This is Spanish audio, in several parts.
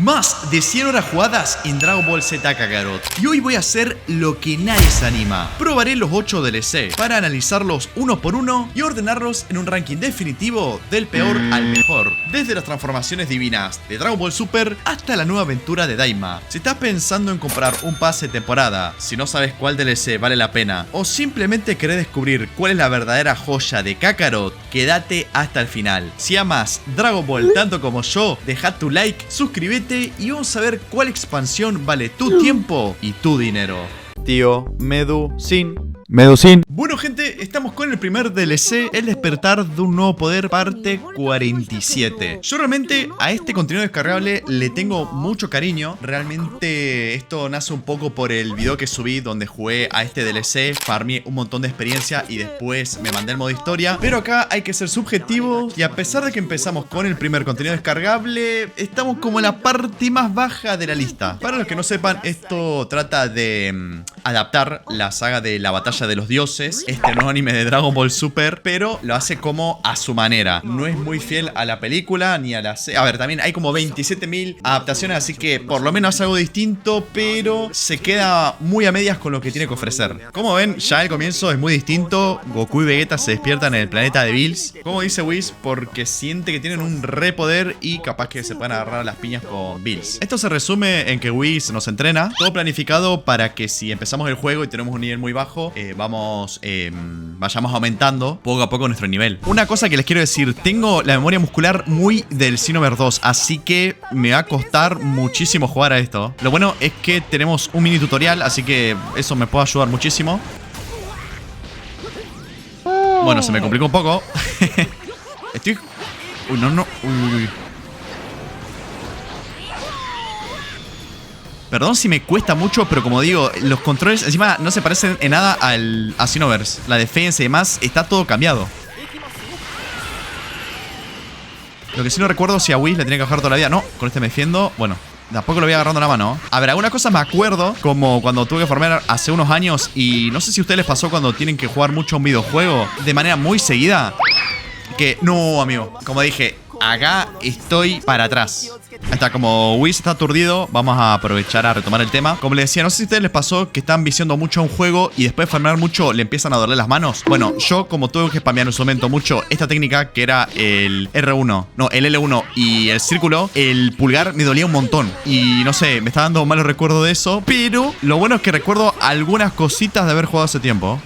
Más de 100 horas jugadas en Dragon Ball Z Kakarot. Y hoy voy a hacer lo que nadie se anima. Probaré los 8 DLC para analizarlos uno por uno y ordenarlos en un ranking definitivo del peor al mejor. Desde las transformaciones divinas de Dragon Ball Super hasta la nueva aventura de Daima. Si estás pensando en comprar un pase de temporada, si no sabes cuál DLC vale la pena o simplemente querés descubrir cuál es la verdadera joya de Kakarot, quédate hasta el final. Si amas Dragon Ball tanto como yo, deja tu like, suscríbete y vamos a ver cuál expansión vale tu tiempo y tu dinero. Tío Medusin. Bueno gente, estamos con el primer DLC, El despertar de un nuevo poder, parte 47. Yo realmente a este contenido descargable le tengo mucho cariño. Realmente esto nace un poco por el video que subí donde jugué a este DLC, farmeé un montón de experiencia y después me mandé el modo historia. Pero acá hay que ser subjetivos y a pesar de que empezamos con el primer contenido descargable, estamos como en la parte más baja de la lista. Para los que no sepan, esto trata de adaptar la saga de la batalla de los dioses, este nuevo anime de Dragon Ball Super, pero lo hace como a su manera. No es muy fiel a la película ni a la serie. A ver, también hay como 27.000 adaptaciones, así que por lo menos hace algo distinto, pero se queda muy a medias con lo que tiene que ofrecer. Como ven, ya el comienzo es muy distinto. Goku y Vegeta se despiertan en el planeta de Bills. Como dice Whis, porque siente que tienen un repoder y capaz que se puedan agarrar a las piñas con Bills. Esto se resume en que Whis nos entrena, todo planificado para que si empezamos el juego y tenemos un nivel muy bajo, vayamos aumentando poco a poco nuestro nivel. Una cosa que les quiero decir, tengo la memoria muscular muy del Xenoverse 2, así que me va a costar muchísimo jugar a esto. Lo bueno es que tenemos un mini tutorial, así que eso me puede ayudar muchísimo. Bueno, se me complicó un poco. Estoy... Uy, no. Uy. Perdón si me cuesta mucho, pero como digo, los controles encima no se parecen en nada a Xenoverse. La defensa y demás, está todo cambiado. Lo que sí no recuerdo si a Whis le tenía que bajar toda la vida. No, con este me defiendo. Bueno, tampoco lo voy agarrando la mano. A ver, algunas cosas me acuerdo, como cuando tuve que farmear hace unos años. Y no sé si a ustedes les pasó cuando tienen que jugar mucho un videojuego de manera muy seguida. Que, no, amigo, como dije, acá estoy para atrás. Hasta como Whis está aturdido, vamos a aprovechar a retomar el tema. Como les decía, no sé si a ustedes les pasó que están viciando mucho a un juego y después de farmear mucho le empiezan a doler las manos. Bueno, yo como tuve que spamear en su momento mucho esta técnica que era el R1, no, el L1 y el círculo, el pulgar me dolía un montón. Y no sé, me está dando malos recuerdos de eso. Pero lo bueno es que recuerdo algunas cositas de haber jugado hace tiempo.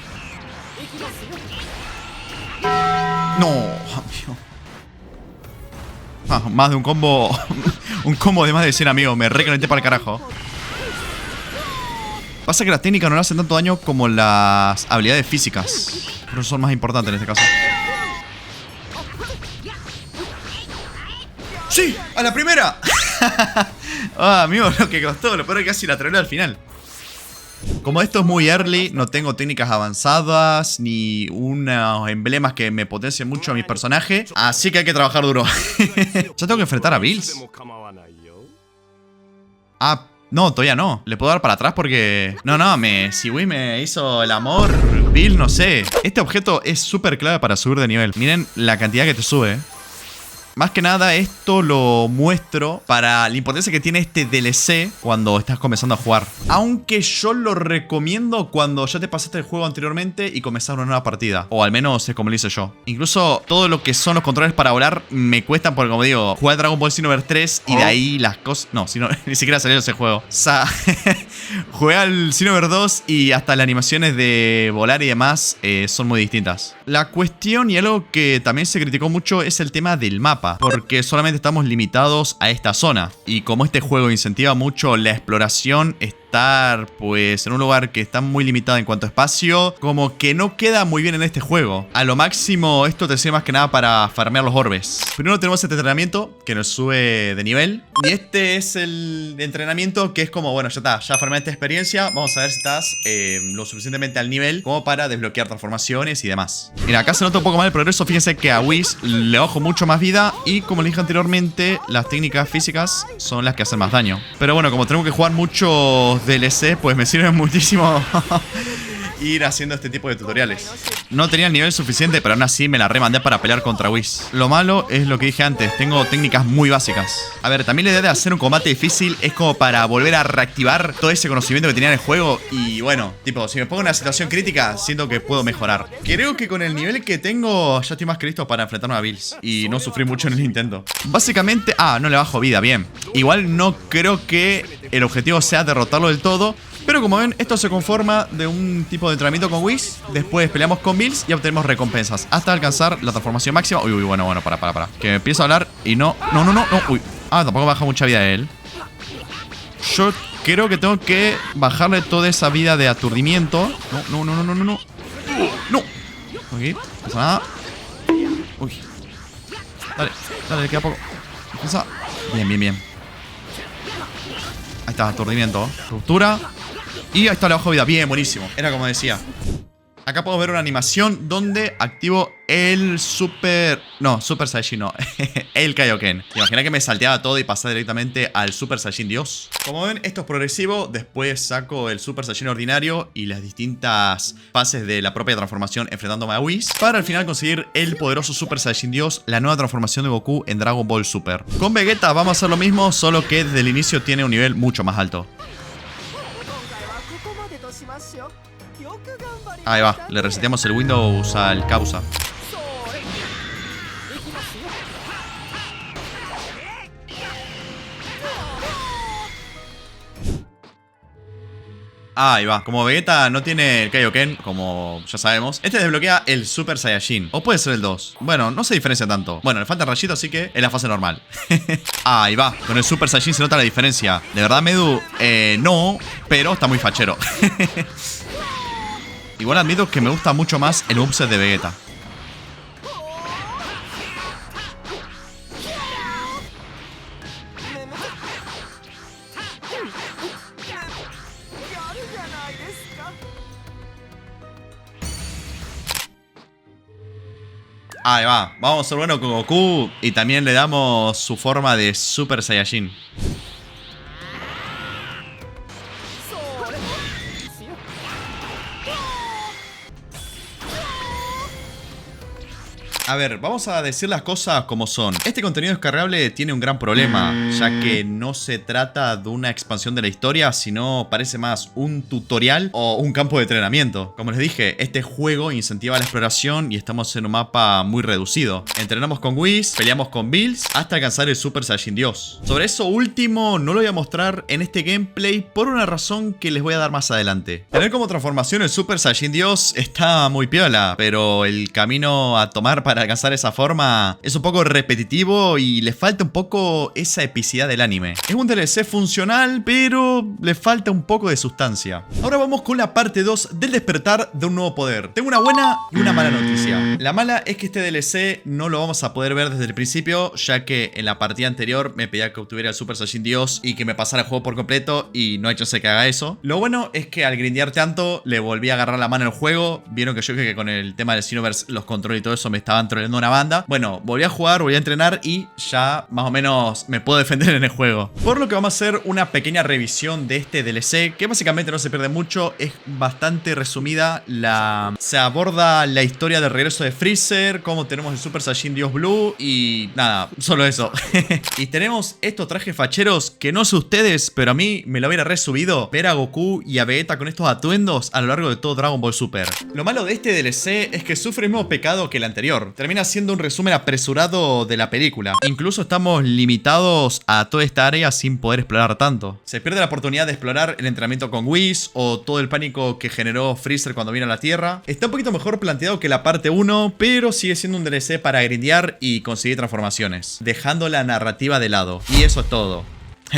No, amigo. Más de un combo. Un combo de más de 100, amigos. Me recalenté para el carajo. Pasa que las técnicas no le hacen tanto daño como las habilidades físicas. Pero son más importantes en este caso. ¡Sí! ¡A la primera! Amigo, lo que costó. Lo peor es que casi la trolé al final. Como esto es muy early, no tengo técnicas avanzadas ni unos emblemas que me potencien mucho a mi personaje, así que hay que trabajar duro. ¿Ya tengo que enfrentar a Bills? Ah, no, todavía no. Le puedo dar para atrás porque... No, si Whis me hizo el amor, Bills, no sé. Este objeto es súper clave para subir de nivel. Miren la cantidad que te sube. Más que nada esto lo muestro para la importancia que tiene este DLC cuando estás comenzando a jugar. Aunque yo lo recomiendo cuando ya te pasaste el juego anteriormente y comenzar una nueva partida. O al menos es como lo hice yo. Incluso todo lo que son los controles para volar me cuestan porque, como digo, jugué a Dragon Ball Xenoverse 3 y de ahí las cosas... No, ni siquiera salió ese juego. O sea, jugué al Xenoverse 2 y hasta las animaciones de volar y demás son muy distintas. La cuestión y algo que también se criticó mucho es el tema del mapa. Porque solamente estamos limitados a esta zona. Y como este juego incentiva mucho la exploración, estar pues en un lugar que está muy limitado en cuanto a espacio, como que no queda muy bien en este juego. A lo máximo esto te sirve más que nada para farmear los orbes. Primero tenemos este entrenamiento que nos sube de nivel. Y este es el entrenamiento que es como, bueno, ya está, ya farmeaste experiencia. Vamos a ver si estás lo suficientemente al nivel como para desbloquear transformaciones y demás. Mira, acá se nota un poco más el progreso. Fíjense que a Whis le bajo mucho más vida. Y como le dije anteriormente, las técnicas físicas son las que hacen más daño. Pero bueno, como tenemos que jugar muchos DLC, pues me sirven muchísimo ir haciendo este tipo de tutoriales. No tenía el nivel suficiente, pero aún así me la remandé para pelear contra Whis. Lo malo es lo que dije antes, tengo técnicas muy básicas. A ver, también la idea de hacer un combate difícil es como para volver a reactivar todo ese conocimiento que tenía en el juego. Y bueno, tipo, si me pongo en una situación crítica, siento que puedo mejorar. Creo que con el nivel que tengo ya estoy más que listo para enfrentarme a Bills y no sufrir mucho en el intento. Básicamente, no le bajo vida, bien. Igual no creo que el objetivo sea derrotarlo del todo, pero como ven, esto se conforma de un tipo de entrenamiento con Whis. Después peleamos con Bills y obtenemos recompensas hasta alcanzar la transformación máxima. Uy, bueno, para. Que empiezo a hablar y no. Uy. Tampoco baja mucha vida él. Yo creo que tengo que bajarle toda esa vida de aturdimiento. No. No. Ok, no pasa nada. Uy. Dale, le queda poco. Empieza. Bien. Ahí está, aturdimiento. Ruptura. Y ahí está, le bajo vida. Bien, buenísimo. Era como decía. Acá puedo ver una animación donde activo el Super... No, Super Saiyajin no. El Kaioken. Imagina que me salteaba todo y pasaba directamente al Super Saiyajin Dios. Como ven, esto es progresivo. Después saco el Super Saiyajin ordinario y las distintas fases de la propia transformación enfrentándome a Whis, para al final conseguir el poderoso Super Saiyajin Dios, la nueva transformación de Goku en Dragon Ball Super. Con Vegeta vamos a hacer lo mismo, solo que desde el inicio tiene un nivel mucho más alto. Ahí va, le reseteamos el Windows al causa. Ahí va, como Vegeta no tiene el Kaioken, como ya sabemos, este desbloquea el Super Saiyajin. O puede ser el 2. Bueno, no se diferencia tanto. Bueno, le falta el rayito, así que es la fase normal. Ahí va, con el Super Saiyajin se nota la diferencia. De verdad, Medu, no, pero está muy fachero. Igual admito que me gusta mucho más el moveset de Vegeta. Ahí va, vamos a ser buenos con Goku y también le damos su forma de Super Saiyajin. A ver, vamos a decir las cosas como son. Este contenido descargable tiene un gran problema, ya que no se trata de una expansión de la historia, sino parece más un tutorial o un campo de entrenamiento. Como les dije, este juego incentiva la exploración y estamos en un mapa muy reducido. Entrenamos con Whis, peleamos con Bills, hasta alcanzar el Super Saiyajin Dios. Sobre eso último no lo voy a mostrar en este gameplay por una razón que les voy a dar más adelante. Tener como transformación el Super Saiyajin Dios está muy piola, pero el camino a tomar para alcanzar esa forma es un poco repetitivo y le falta un poco esa epicidad del anime. Es un DLC funcional, pero le falta un poco de sustancia. Ahora vamos con la parte 2 del despertar de un nuevo poder. Tengo una buena y una mala noticia. La mala es que este DLC no lo vamos a poder ver desde el principio, ya que en la partida anterior me pedía que obtuviera el Super Saiyajin Dios y que me pasara el juego por completo y no hay chance que haga eso. Lo bueno es que al grindear tanto le volví a agarrar la mano al juego. Vieron que yo dije que con el tema del Xenoverse, los controles y todo eso me estaban troleando una banda. Bueno, volví a jugar, volví a entrenar y ya más o menos me puedo defender en el juego. Por lo que vamos a hacer una pequeña revisión de este DLC, que básicamente no se pierde mucho, es bastante resumida. Se aborda la historia del regreso de Freezer, cómo tenemos el Super Saiyajin Dios Blue y nada, solo eso. Y tenemos estos trajes facheros que no sé ustedes, pero a mí me lo hubiera resubido ver a Goku y a Vegeta con estos atuendos a lo largo de todo Dragon Ball Super. Lo malo de este DLC es que sufre el mismo pecado que el anterior. Termina siendo un resumen apresurado de la película. Incluso estamos limitados a toda esta área sin poder explorar tanto. Se pierde la oportunidad de explorar el entrenamiento con Whis o todo el pánico que generó Freezer cuando vino a la Tierra. Está un poquito mejor planteado que la parte 1, pero sigue siendo un DLC para grindear y conseguir transformaciones, dejando la narrativa de lado. Y eso es todo.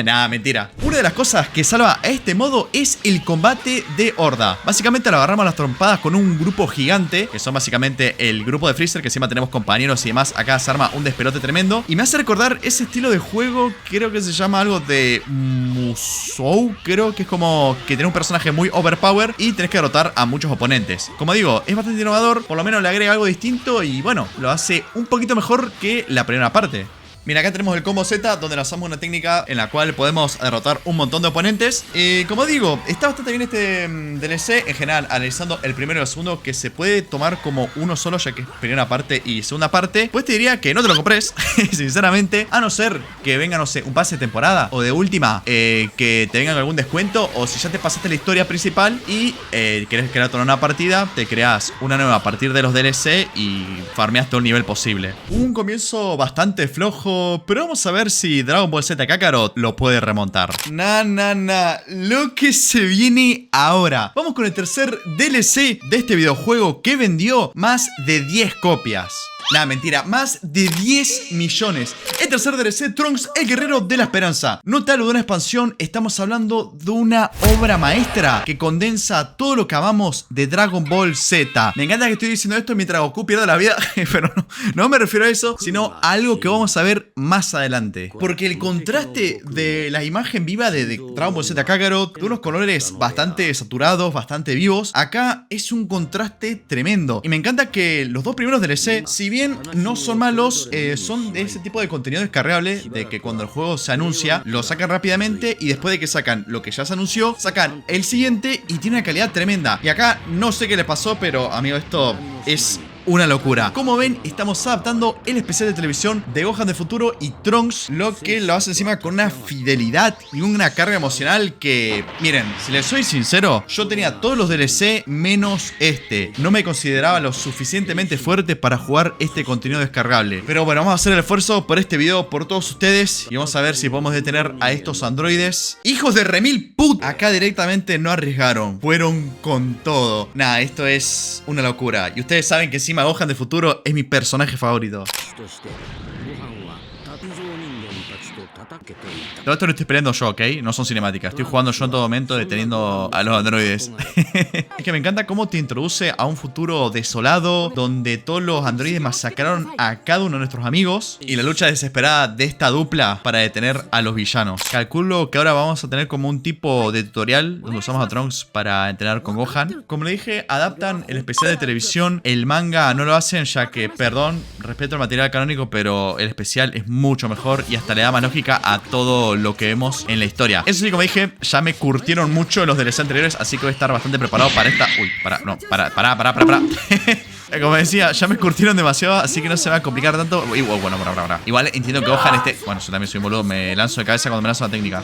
Nada, mentira. Una de las cosas que salva a este modo es el combate de horda. Básicamente lo agarramos a las trompadas con un grupo gigante, que son básicamente el grupo de Freezer, que encima tenemos compañeros y demás. Acá se arma un despelote tremendo. Y me hace recordar ese estilo de juego, creo que se llama algo de Musou. Creo que es como que tiene un personaje muy overpower y tenés que derrotar a muchos oponentes. Como digo, es bastante innovador, por lo menos le agrega algo distinto y bueno, lo hace un poquito mejor que la primera parte. Mira, acá tenemos el combo Z, donde lanzamos una técnica en la cual podemos derrotar un montón de oponentes. Como digo, está bastante bien este DLC. En general, analizando el primero y el segundo, que se puede tomar como uno solo, ya que es primera parte y segunda parte, pues te diría que no te lo compres, sinceramente. A no ser que venga, no sé, un pase de temporada o de última, que te vengan algún descuento. O si ya te pasaste la historia principal y querés crear toda una partida, te creas una nueva a partir de los DLC y farmeas todo el nivel posible. Un comienzo bastante flojo, pero vamos a ver si Dragon Ball Z Kakarot lo puede remontar. Lo que se viene ahora. Vamos con el tercer DLC de este videojuego, que vendió más de 10 copias. Nada, mentira, más de 10 millones. El tercer DLC, Trunks, el guerrero de la esperanza. No te hablo de una expansión, estamos hablando de una obra maestra que condensa todo lo que amamos de Dragon Ball Z. Me encanta que estoy diciendo esto mientras Goku pierde la vida, pero no me refiero a eso, sino a algo que vamos a ver más adelante. Porque el contraste de la imagen viva de Dragon Ball Z Kakarot, de unos colores bastante saturados, bastante vivos, acá es un contraste tremendo. Y me encanta que los dos primeros DLC, si bien no son malos, son de ese tipo de contenido descargable, de que cuando el juego se anuncia, lo sacan rápidamente y después de que sacan lo que ya se anunció, sacan el siguiente y tiene una calidad tremenda. Y acá no sé qué le pasó, pero amigo, esto es una locura. Como ven, estamos adaptando el especial de televisión de Gohan de futuro y Trunks, lo que lo hace encima con una fidelidad y una carga emocional que, miren, si les soy sincero, yo tenía todos los DLC menos este. No me consideraba lo suficientemente fuerte para jugar este contenido descargable. Pero bueno, vamos a hacer el esfuerzo por este video, por todos ustedes, y vamos a ver si podemos detener a estos androides. ¡Hijos de remil put! Acá directamente no arriesgaron, fueron con todo. Nada, esto es una locura. Y ustedes saben que encima Gohan de futuro es mi personaje favorito. Todo esto lo estoy peleando yo, ¿ok? No son cinemáticas. Estoy jugando yo en todo momento, deteniendo a los androides. Es que me encanta cómo te introduce a un futuro desolado, donde todos los androides masacraron a cada uno de nuestros amigos, y la lucha desesperada de esta dupla para detener a los villanos. Calculo que ahora vamos a tener como un tipo de tutorial donde usamos a Trunks para entrenar con Gohan. Como le dije, adaptan el especial de televisión. El manga no lo hacen, ya que, perdón, respeto el material canónico, pero el especial es mucho mejor y hasta le da más lógica a todo lo que vemos en la historia. Eso sí, como dije, ya me curtieron mucho los DLC anteriores, así que voy a estar bastante preparado para esta... Uy, para. Como decía, ya me curtieron demasiado, así que no se va a complicar tanto. Bueno, para. Igual entiendo que Gohan esté... Bueno, yo también soy un boludo, me lanzo de cabeza cuando me lanzo la técnica.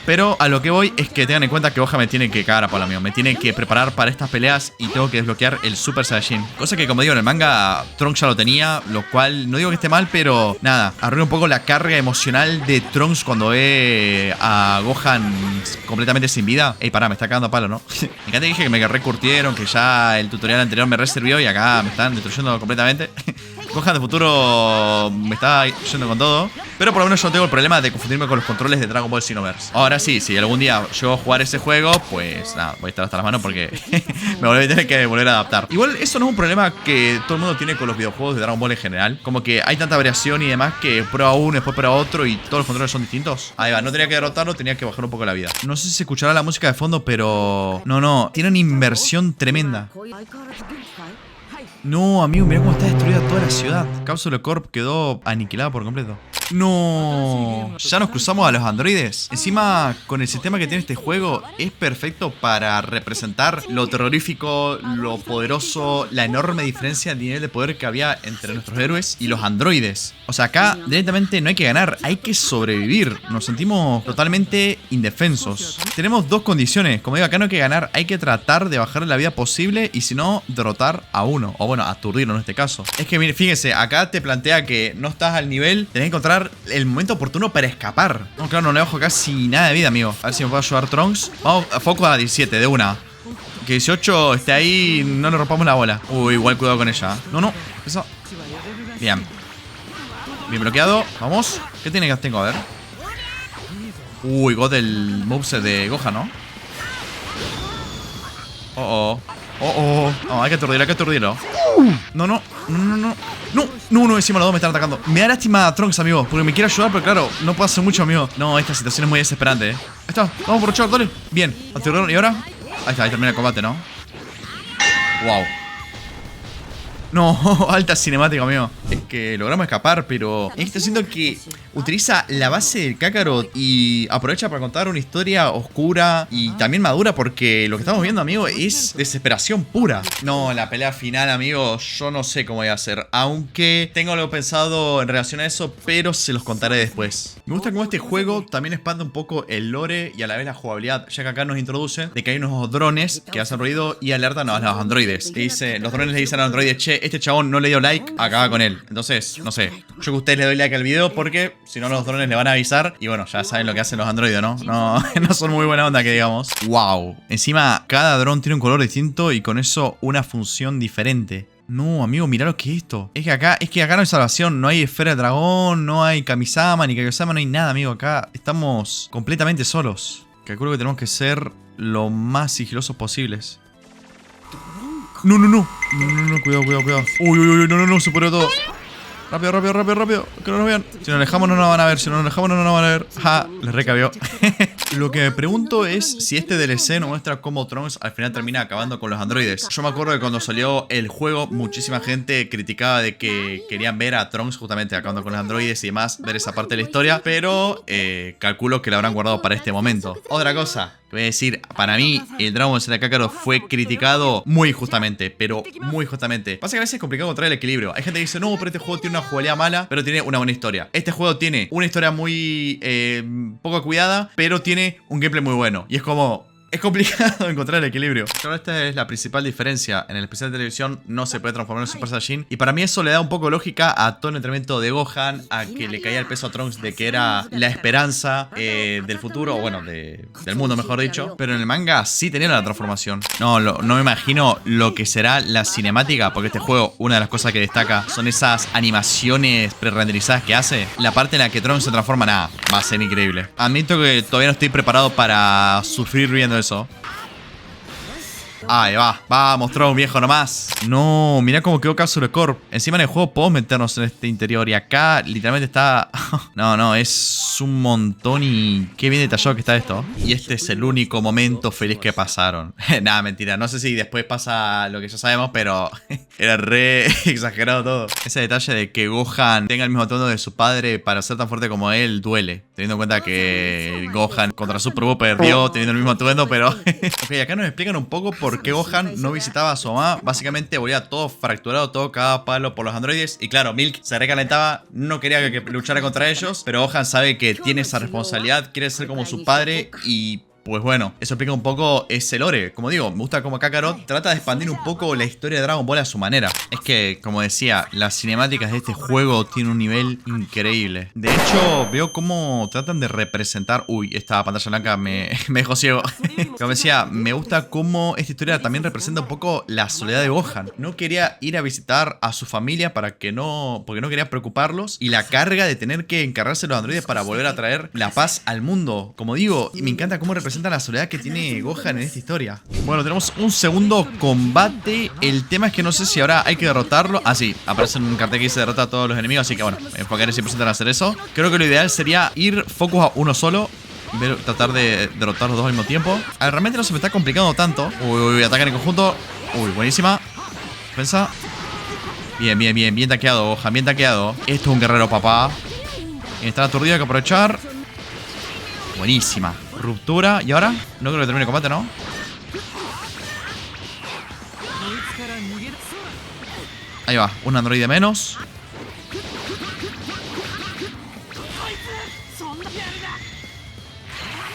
Pero a lo que voy es que tengan en cuenta que Gohan me tiene que cagar a palo mío. Me tiene que preparar para estas peleas y tengo que desbloquear el Super Saiyajin. Cosa que, como digo, en el manga Trunks ya lo tenía, lo cual no digo que esté mal, pero nada, arruina un poco la carga emocional de Trunks cuando ve a Gohan completamente sin vida. Ey, pará, me está cagando a palo, ¿no? Me encanta que dije que me recurtieron, que ya el tutorial anterior me reservió y acá me están destruyendo completamente. Gohan de futuro me está yendo con todo, pero por lo menos yo no tengo el problema de confundirme con los controles de Dragon Ball Xenoverse. Ahora sí, si algún día llego a jugar ese juego, pues nada, voy a estar hasta las manos porque me voy a tener que volver a adaptar. Igual eso no es un problema que todo el mundo tiene con los videojuegos de Dragon Ball en general. Como que hay tanta variación y demás que prueba uno, después prueba otro y todos los controles son distintos. Ahí va, no tenía que derrotarlo, tenía que bajar un poco la vida. No sé si se escuchará la música de fondo, pero... No, tiene una inversión tremenda. No, amigo, mirá cómo está destruida toda la ciudad. Cápsula Corp quedó aniquilada por completo. No, ya nos cruzamos a los androides. Encima, con el sistema que tiene este juego, es perfecto para representar lo terrorífico, lo poderoso, la enorme diferencia de nivel de poder que había entre nuestros héroes y los androides. O sea, acá directamente no hay que ganar, hay que sobrevivir. Nos sentimos totalmente indefensos. Tenemos dos condiciones. Como digo, acá no hay que ganar, hay que tratar de bajarle la vida posible y si no, derrotar a uno. O bueno, aturdirlo en este caso. Es que, mire, fíjense, acá te plantea que no estás al nivel, tenés que encontrar el momento oportuno para escapar. No, claro, no le bajo casi nada de vida, amigo. A ver si me puedo ayudar Trunks. Vamos, foco a 17, de una. Que 18 esté ahí, no le rompamos la bola. Uy, igual cuidado con ella. No, eso. Bien. Bien bloqueado, vamos. ¿Qué tiene que tengo? A ver. Uy, God el moveset de Gohan, ¿no? Oh, hay que aturdirlo, No, encima los dos me están atacando. Me da lástima a Trunks, amigo, porque me quiere ayudar, pero claro, no puedo hacer mucho, amigo. No, esta situación es muy desesperante, Ahí está, vamos por Char, dale. Bien, aturdirlo, ¿y ahora? Ahí está, ahí termina el combate, ¿no? Wow. No, alta cinemática, amigo. que logramos escapar, pero esto siento que utiliza la base del Kakarot y aprovecha para contar una historia oscura y también madura, porque lo que estamos viendo, amigo, es desesperación pura. No, la pelea final, amigo, yo no sé cómo voy a hacer, aunque tengo algo pensado en relación a eso, pero se los contaré después. Me gusta cómo este juego también expande un poco el lore y a la vez la jugabilidad, ya que acá nos introduce de que hay unos drones que hacen ruido y alertan a los androides. Los drones le dicen a los androides: che, este chabón no le dio like, acaba con él. Entonces, no sé, yo que ustedes le doy like al video porque si no los drones le van a avisar. Y bueno, ya saben lo que hacen los androides, ¿no? No son muy buena onda, que digamos. Wow. Encima, cada dron tiene un color distinto y con eso una función diferente. No, amigo, mirá lo que es esto. Es que acá no hay salvación. No hay esfera de dragón, no hay Kamisama, ni Kageyama, no hay nada, amigo. Acá estamos completamente solos. Calculo que tenemos que ser lo más sigilosos posibles. No, cuidado. Uy, no, se pone todo. Rápido. Que no nos vean. Si nos alejamos no nos van a ver. Ja, les recabió. Lo que me pregunto es si este DLC nos muestra cómo Trunks al final termina acabando con los androides. Yo me acuerdo que cuando salió el juego, muchísima gente criticaba de que querían ver a Trunks justamente acabando con los androides y demás, ver esa parte de la historia, pero calculo que la habrán guardado para este momento. Otra cosa que voy a decir, para mí el Dragon Ball Z Kakarot fue criticado muy injustamente, pero muy injustamente. Pasa que a veces es complicado encontrar el equilibrio. Hay gente que dice: no, pero este juego tiene una jugabilidad mala, pero tiene una buena historia. Este juego tiene una historia muy poco cuidada, pero tiene un gameplay muy bueno. Y es como... es complicado encontrar el equilibrio. Claro, esta es la principal diferencia. En el especial de televisión no se puede transformar en Super Saiyajin. Y para mí eso le da un poco de lógica a todo el entrenamiento de Gohan, a que le caía el peso a Trunks de que era la esperanza del futuro, o bueno, del mundo, mejor dicho. Pero en el manga sí tenía la transformación. No me imagino lo que será la cinemática, porque este juego, una de las cosas que destaca son esas animaciones pre-renderizadas que hace. La parte en la que Trunks se transforma, nada, va a ser increíble. Admito que todavía no estoy preparado para sufrir viendo eso. Ahí va, vamos, Trunks, viejo, nomás. No, mirá cómo quedó Capsule Corp. Encima en el juego podemos meternos en este interior. Y acá literalmente está... No, es un montón. Y qué bien detallado que está esto. Y este es el único momento feliz que pasaron. Nada, mentira, no sé si después pasa lo que ya sabemos, pero era re exagerado todo. Ese detalle de que Gohan tenga el mismo tono de su padre para ser tan fuerte como él duele, teniendo en cuenta que Gohan contra Super Buu perdió teniendo el mismo atuendo, pero... Ok, acá nos explican un poco por qué Gohan no visitaba a su mamá. Básicamente volvía todo fracturado, todo cada palo por los androides. Y claro, Milk se recalentaba, no quería que luchara contra ellos, pero Gohan sabe que tiene esa responsabilidad, quiere ser como su padre y... pues bueno, eso explica un poco ese lore. Como digo, me gusta como Kakarot trata de expandir un poco la historia de Dragon Ball a su manera. Es que, como decía, las cinemáticas de este juego tienen un nivel increíble. De hecho, veo cómo tratan de representar... Uy, esta pantalla blanca me dejó ciego. Como decía, me gusta cómo esta historia también representa un poco la soledad de Gohan. No quería ir a visitar a su familia porque no quería preocuparlos. Y la carga de tener que encargarse de los androides para volver a traer la paz al mundo. Como digo, y me encanta cómo representa la soledad que tiene Gohan en esta historia. Bueno, tenemos un segundo combate. El tema es que no sé si ahora hay que derrotarlo. Ah, sí, aparece un cartel que dice derrota a todos los enemigos, así que bueno, me enfocaré 100% en hacer eso. Creo que lo ideal sería ir focus a uno solo, tratar de derrotar los dos al mismo tiempo. A ver, realmente no se me está complicando tanto. Uy, atacan en conjunto. Uy, buenísima. Defensa. Bien taqueado, Gohan, bien taqueado. Esto es un guerrero, papá. Está aturdido, hay que aprovechar. Buenísima. Ruptura. ¿Y ahora? No creo que termine el combate, ¿no? Ahí va. Un androide menos.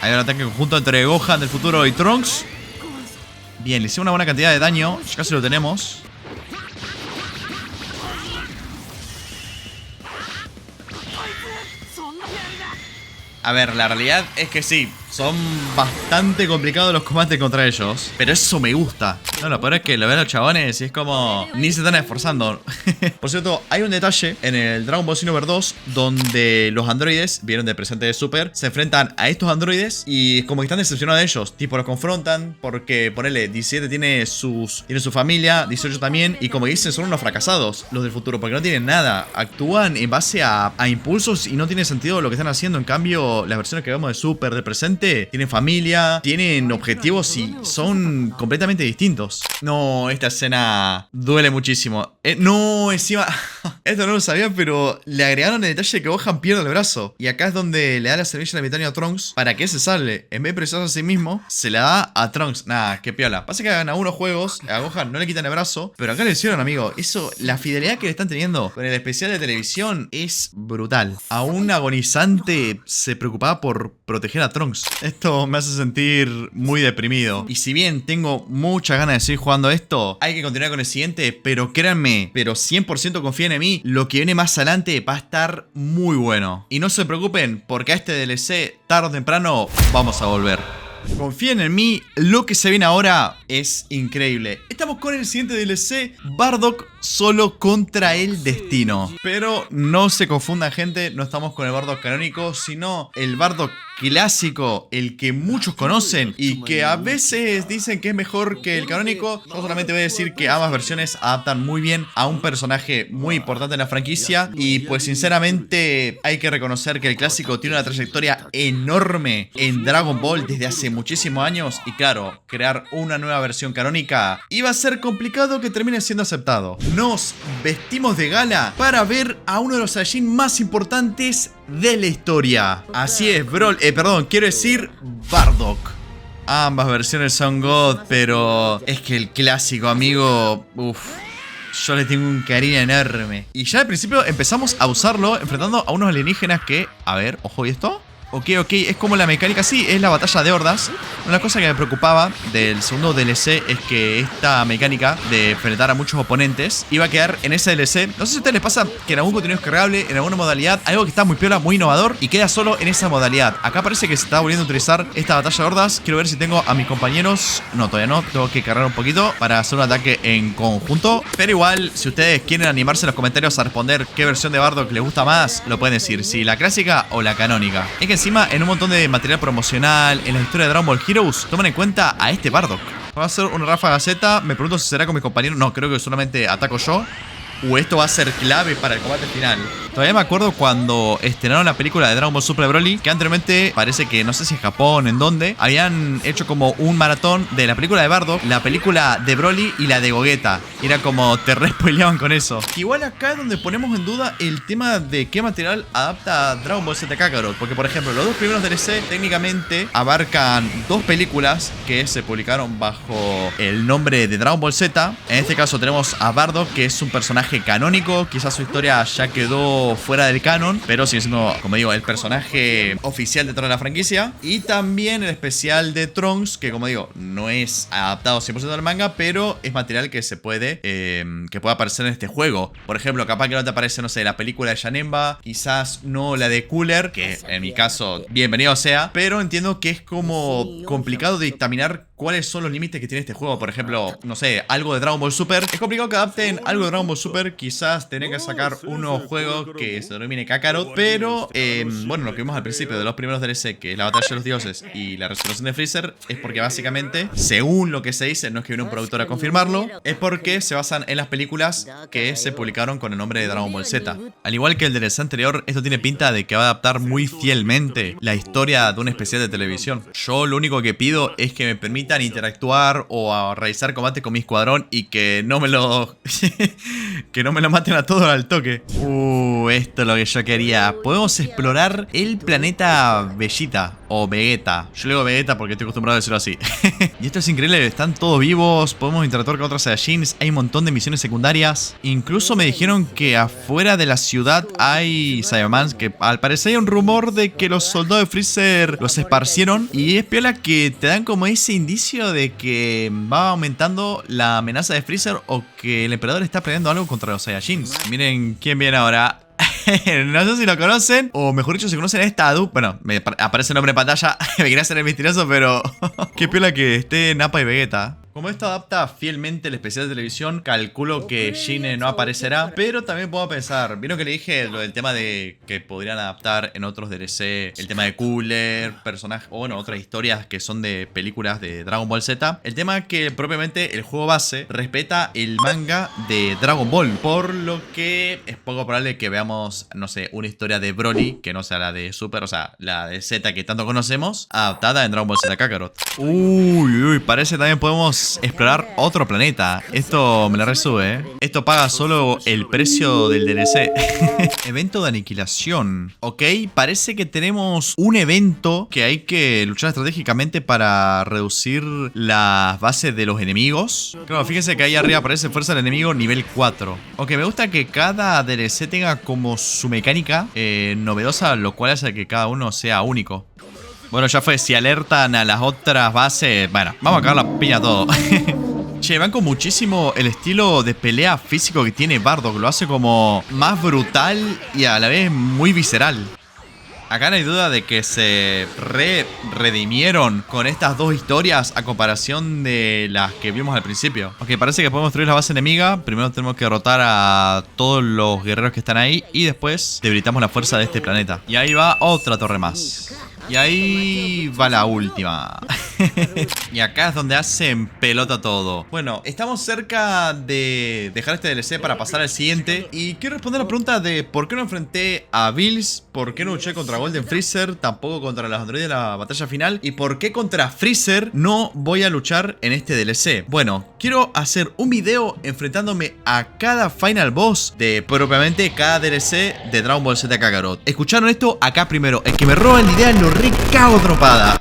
Hay un ataque conjunto entre Gohan del futuro y Trunks. Bien, le hicimos una buena cantidad de daño. Ya casi lo tenemos. A ver, la realidad es que sí, son bastante complicados los combates contra ellos, pero eso me gusta. No, lo peor es que lo ven a los chabones y es como... ni se están esforzando. Por cierto, hay un detalle en el Dragon Ball Xenoverse 2 donde los androides, vieron del presente de Super, se enfrentan a estos androides y como que están decepcionados de ellos. Tipo, los confrontan porque, ponele, 17 tiene su familia, 18 también, y como dicen, son unos fracasados los del futuro porque no tienen nada. Actúan en base a impulsos y no tiene sentido lo que están haciendo. En cambio, las versiones que vemos de Super, del presente, literalmente tienen familia, tienen objetivos y son completamente distintos. No, esta escena duele muchísimo. No, encima... Esto no lo sabía, pero le agregaron el detalle de que Gohan pierde el brazo. Y acá es donde le da la semilla de vitanio a Trunks para que se salve. En vez de precisarse a sí mismo, se la da a Trunks. Nada, qué piola. Pasa que en algunos juegos a Gohan no le quitan el brazo, pero acá le hicieron, amigo. Eso, la fidelidad que le están teniendo con el especial de televisión es brutal. A un agonizante se preocupaba por proteger a Trunks. Esto me hace sentir muy deprimido. Y si bien tengo muchas ganas de seguir jugando esto, hay que continuar con el siguiente, pero créanme, pero 100% confíen en mí, lo que viene más adelante va a estar muy bueno. Y no se preocupen, porque a este DLC, tarde o temprano, vamos a volver. Confíen en mí, lo que se viene ahora es increíble. Estamos con el siguiente DLC, Bardock solo contra el destino. Pero no se confundan, gente, no estamos con el Bardock canónico, sino el Bardock clásico, el que muchos conocen y que a veces dicen que es mejor que el canónico. Yo solamente voy a decir que ambas versiones adaptan muy bien a un personaje muy importante en la franquicia. Y pues sinceramente hay que reconocer que el clásico tiene una trayectoria enorme en Dragon Ball desde hace muchísimos años. Y claro, crear una nueva versión canónica iba a ser complicado que termine siendo aceptado. Nos vestimos de gala para ver a uno de los Saiyajin más importantes de la historia. Así es, quiero decir Bardock. Ambas versiones son God, pero es que el clásico, amigo, yo le tengo un cariño enorme. Y ya al principio empezamos a usarlo enfrentando a unos alienígenas que, a ver, ojo, ¿y esto? Ok, es como la mecánica, sí, es la batalla de hordas. Una cosa que me preocupaba del segundo DLC es que esta mecánica de enfrentar a muchos oponentes iba a quedar en ese DLC. No sé si a ustedes les pasa que en algún contenido descargable, en alguna modalidad, algo que está muy piola, muy innovador y queda solo en esa modalidad. Acá parece que se está volviendo a utilizar esta batalla de hordas. Quiero ver si tengo a mis compañeros. No, todavía no, tengo que cargar un poquito para hacer un ataque en conjunto. Pero igual, si ustedes quieren animarse en los comentarios a responder qué versión de Bardock les gusta más, lo pueden decir, si la clásica o la canónica. Es que encima en un montón de material promocional, en la historia de Dragon Ball Heroes, tomen en cuenta a este Bardock. Va a ser una ráfaga Z, me pregunto si será con mis compañeros. No, creo que solamente ataco yo. Esto va a ser clave para el combate final. Todavía me acuerdo cuando estrenaron la película de Dragon Ball Super Broly, que anteriormente, parece que no sé si en Japón, en dónde, habían hecho como un maratón de la película de Bardock, la película de Broly y la de Gogeta. Era como te respoileaban con eso. Igual acá es donde ponemos en duda el tema de qué material adapta Dragon Ball Z Kakarot. Porque por ejemplo, los dos primeros DLC técnicamente abarcan dos películas que se publicaron bajo el nombre de Dragon Ball Z. En este caso tenemos a Bardock, que es un personaje canónico. Quizás su historia ya quedó fuera del canon, pero sigue siendo, como digo, el personaje oficial de toda la franquicia. Y también el especial de Trunks, que como digo, no es adaptado 100% al manga, pero es material que se puede que puede aparecer en este juego. Por ejemplo, capaz que no te aparece, no sé, la película de Janemba, quizás no la de Cooler, que en mi caso, bienvenido sea, pero entiendo que es como complicado de dictaminar cuáles son los límites que tiene este juego. Por ejemplo, no sé, algo de Dragon Ball Super. Es complicado que adapten algo de Dragon Ball Super. Quizás tenés que sacar un nuevo juego que se denomine Kakarot. Pero, bueno, lo que vimos al principio de los primeros DLC, que es la batalla de los dioses y la resurrección de Freezer, es porque básicamente, según lo que se dice, no es que viene un productor a confirmarlo, es porque se basan en las películas que se publicaron con el nombre de Dragon Ball Z. Al igual que el DLC anterior, esto tiene pinta de que va a adaptar muy fielmente la historia de un especial de televisión. Yo lo único que pido es que me permita interactuar o a realizar combate con mi escuadrón y que no me lo que no me lo maten a todos al toque. Esto es lo que yo quería. Podemos explorar el planeta Vegeta o Vegeta. Yo le digo Vegeta porque estoy acostumbrado a decirlo así. Y esto es increíble, están todos vivos, podemos interactuar con otros Saiyajins, hay un montón de misiones secundarias. Incluso me dijeron que afuera de la ciudad hay Saiyamans, que al parecer hay un rumor de que los soldados de Freezer los esparcieron. Y es piola que te dan como ese indicio de que va aumentando la amenaza de Freezer o que el emperador está planeando algo contra los Saiyajins. Miren quién viene ahora. No sé si lo conocen, o mejor dicho, si conocen a esta Adu. Bueno, me aparece el nombre en pantalla. Me quería hacer el misterioso, pero qué piola que esté Nappa y Vegeta. Como esto adapta fielmente el especial de televisión, calculo que Gine no aparecerá, pero también puedo pensar, ¿vieron que le dije lo del tema de que podrían adaptar en otros DLC el tema de Cooler, personajes, o bueno, otras historias que son de películas de Dragon Ball Z? El tema que propiamente el juego base respeta el manga de Dragon Ball, por lo que es poco probable que veamos, no sé, una historia de Broly que no sea la de Super, o sea, la de Z que tanto conocemos, adaptada en Dragon Ball Z Kakarot. Uy, parece que también podemos explorar otro planeta. Esto me la resube, ¿eh? Esto paga solo el precio del DLC. Evento de aniquilación. Ok, parece que tenemos un evento que hay que luchar estratégicamente para reducir las bases de los enemigos. Claro, fíjense que ahí arriba aparece fuerza del enemigo nivel 4. Ok, me gusta que cada DLC tenga como su mecánica novedosa, lo cual hace que cada uno sea único. Bueno, ya fue, si alertan a las otras bases, bueno, vamos a cagar la piña a todo. Che, banco muchísimo el estilo de pelea físico que tiene Bardock. Lo hace como más brutal y a la vez muy visceral. Acá no hay duda de que se redimieron con estas dos historias a comparación de las que vimos al principio. Ok, parece que podemos destruir la base enemiga. Primero tenemos que derrotar a todos los guerreros que están ahí y después debilitamos la fuerza de este planeta. Y ahí va otra torre más. Y ahí va la última. Y acá es donde hacen pelota todo. Bueno, estamos cerca de dejar este DLC para pasar al siguiente. Y quiero responder la pregunta de por qué no enfrenté a Bills, por qué no luché contra Golden Freezer, tampoco contra los androides de la batalla final, y por qué contra Freezer no voy a luchar en este DLC. Bueno, quiero hacer un video enfrentándome a cada final boss de propiamente cada DLC de Dragon Ball Z Kakarot. ¿Escucharon esto? Acá primero. El que me roba la idea lo recago tropada.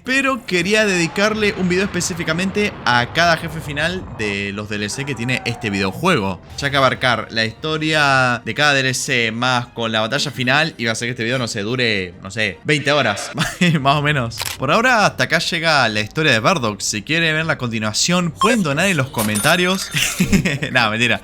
Pero quería dedicarle un video específicamente a cada jefe final de los DLC que tiene este videojuego, ya que abarcar la historia de cada DLC más con la batalla final iba a hacer que este video no se dure, no sé, 20 horas más o menos. Por ahora hasta acá llega la historia de Bardock. Si quieren ver la continuación pueden donar en los comentarios. Nada, mentira.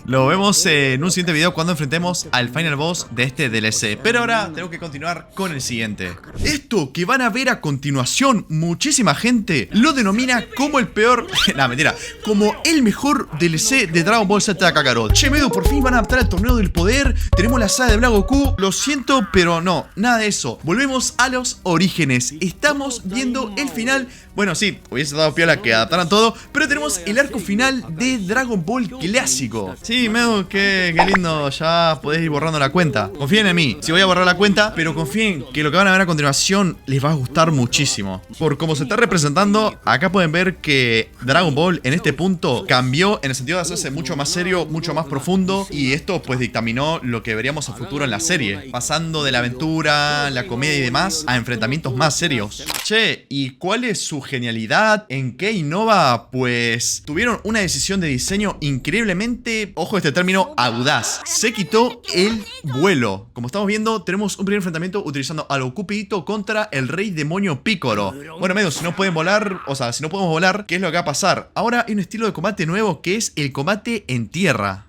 Lo vemos en un siguiente video cuando enfrentemos al final boss de este DLC. Pero ahora tengo que continuar con el siguiente. Esto que van a ver a continuación, muchísima gente lo denomina como el peor... Nah, mentira. Como el mejor DLC de Dragon Ball Z Kakarot. Che, Medu, por fin van a adaptar el torneo del poder. Tenemos la saga de Black Goku. Lo siento, pero no, nada de eso. Volvemos a los orígenes. Estamos viendo el final. Bueno, sí, hubiese dado piola que adaptaran todo, pero tenemos el arco final de Dragon Ball clásico. Sí, Medu, qué lindo. Ya podés ir borrando la cuenta. Confíen en mí. Si voy a borrar la cuenta, pero confíen que lo que van a ver a continuación les va a gustar muchísimo. Por cómo se está representando, acá pueden ver que Dragon Ball en este punto cambió en el sentido de hacerse mucho más serio, mucho más profundo, y esto pues dictaminó lo que veríamos a futuro en la serie, pasando de la aventura, la comedia y demás a enfrentamientos más serios. Che, ¿y cuál es su genialidad? ¿En qué innova? Pues tuvieron una decisión de diseño increíblemente, ojo este término, audaz. Se quitó el vuelo. Como estamos viendo, tenemos un primer enfrentamiento utilizando a Goku Piccolo contra el rey demonio Piccolo. Bueno, medio, si no pueden volar, o sea, si no podemos volar, ¿qué es lo que va a pasar? Ahora hay un estilo de combate nuevo que es el combate en tierra.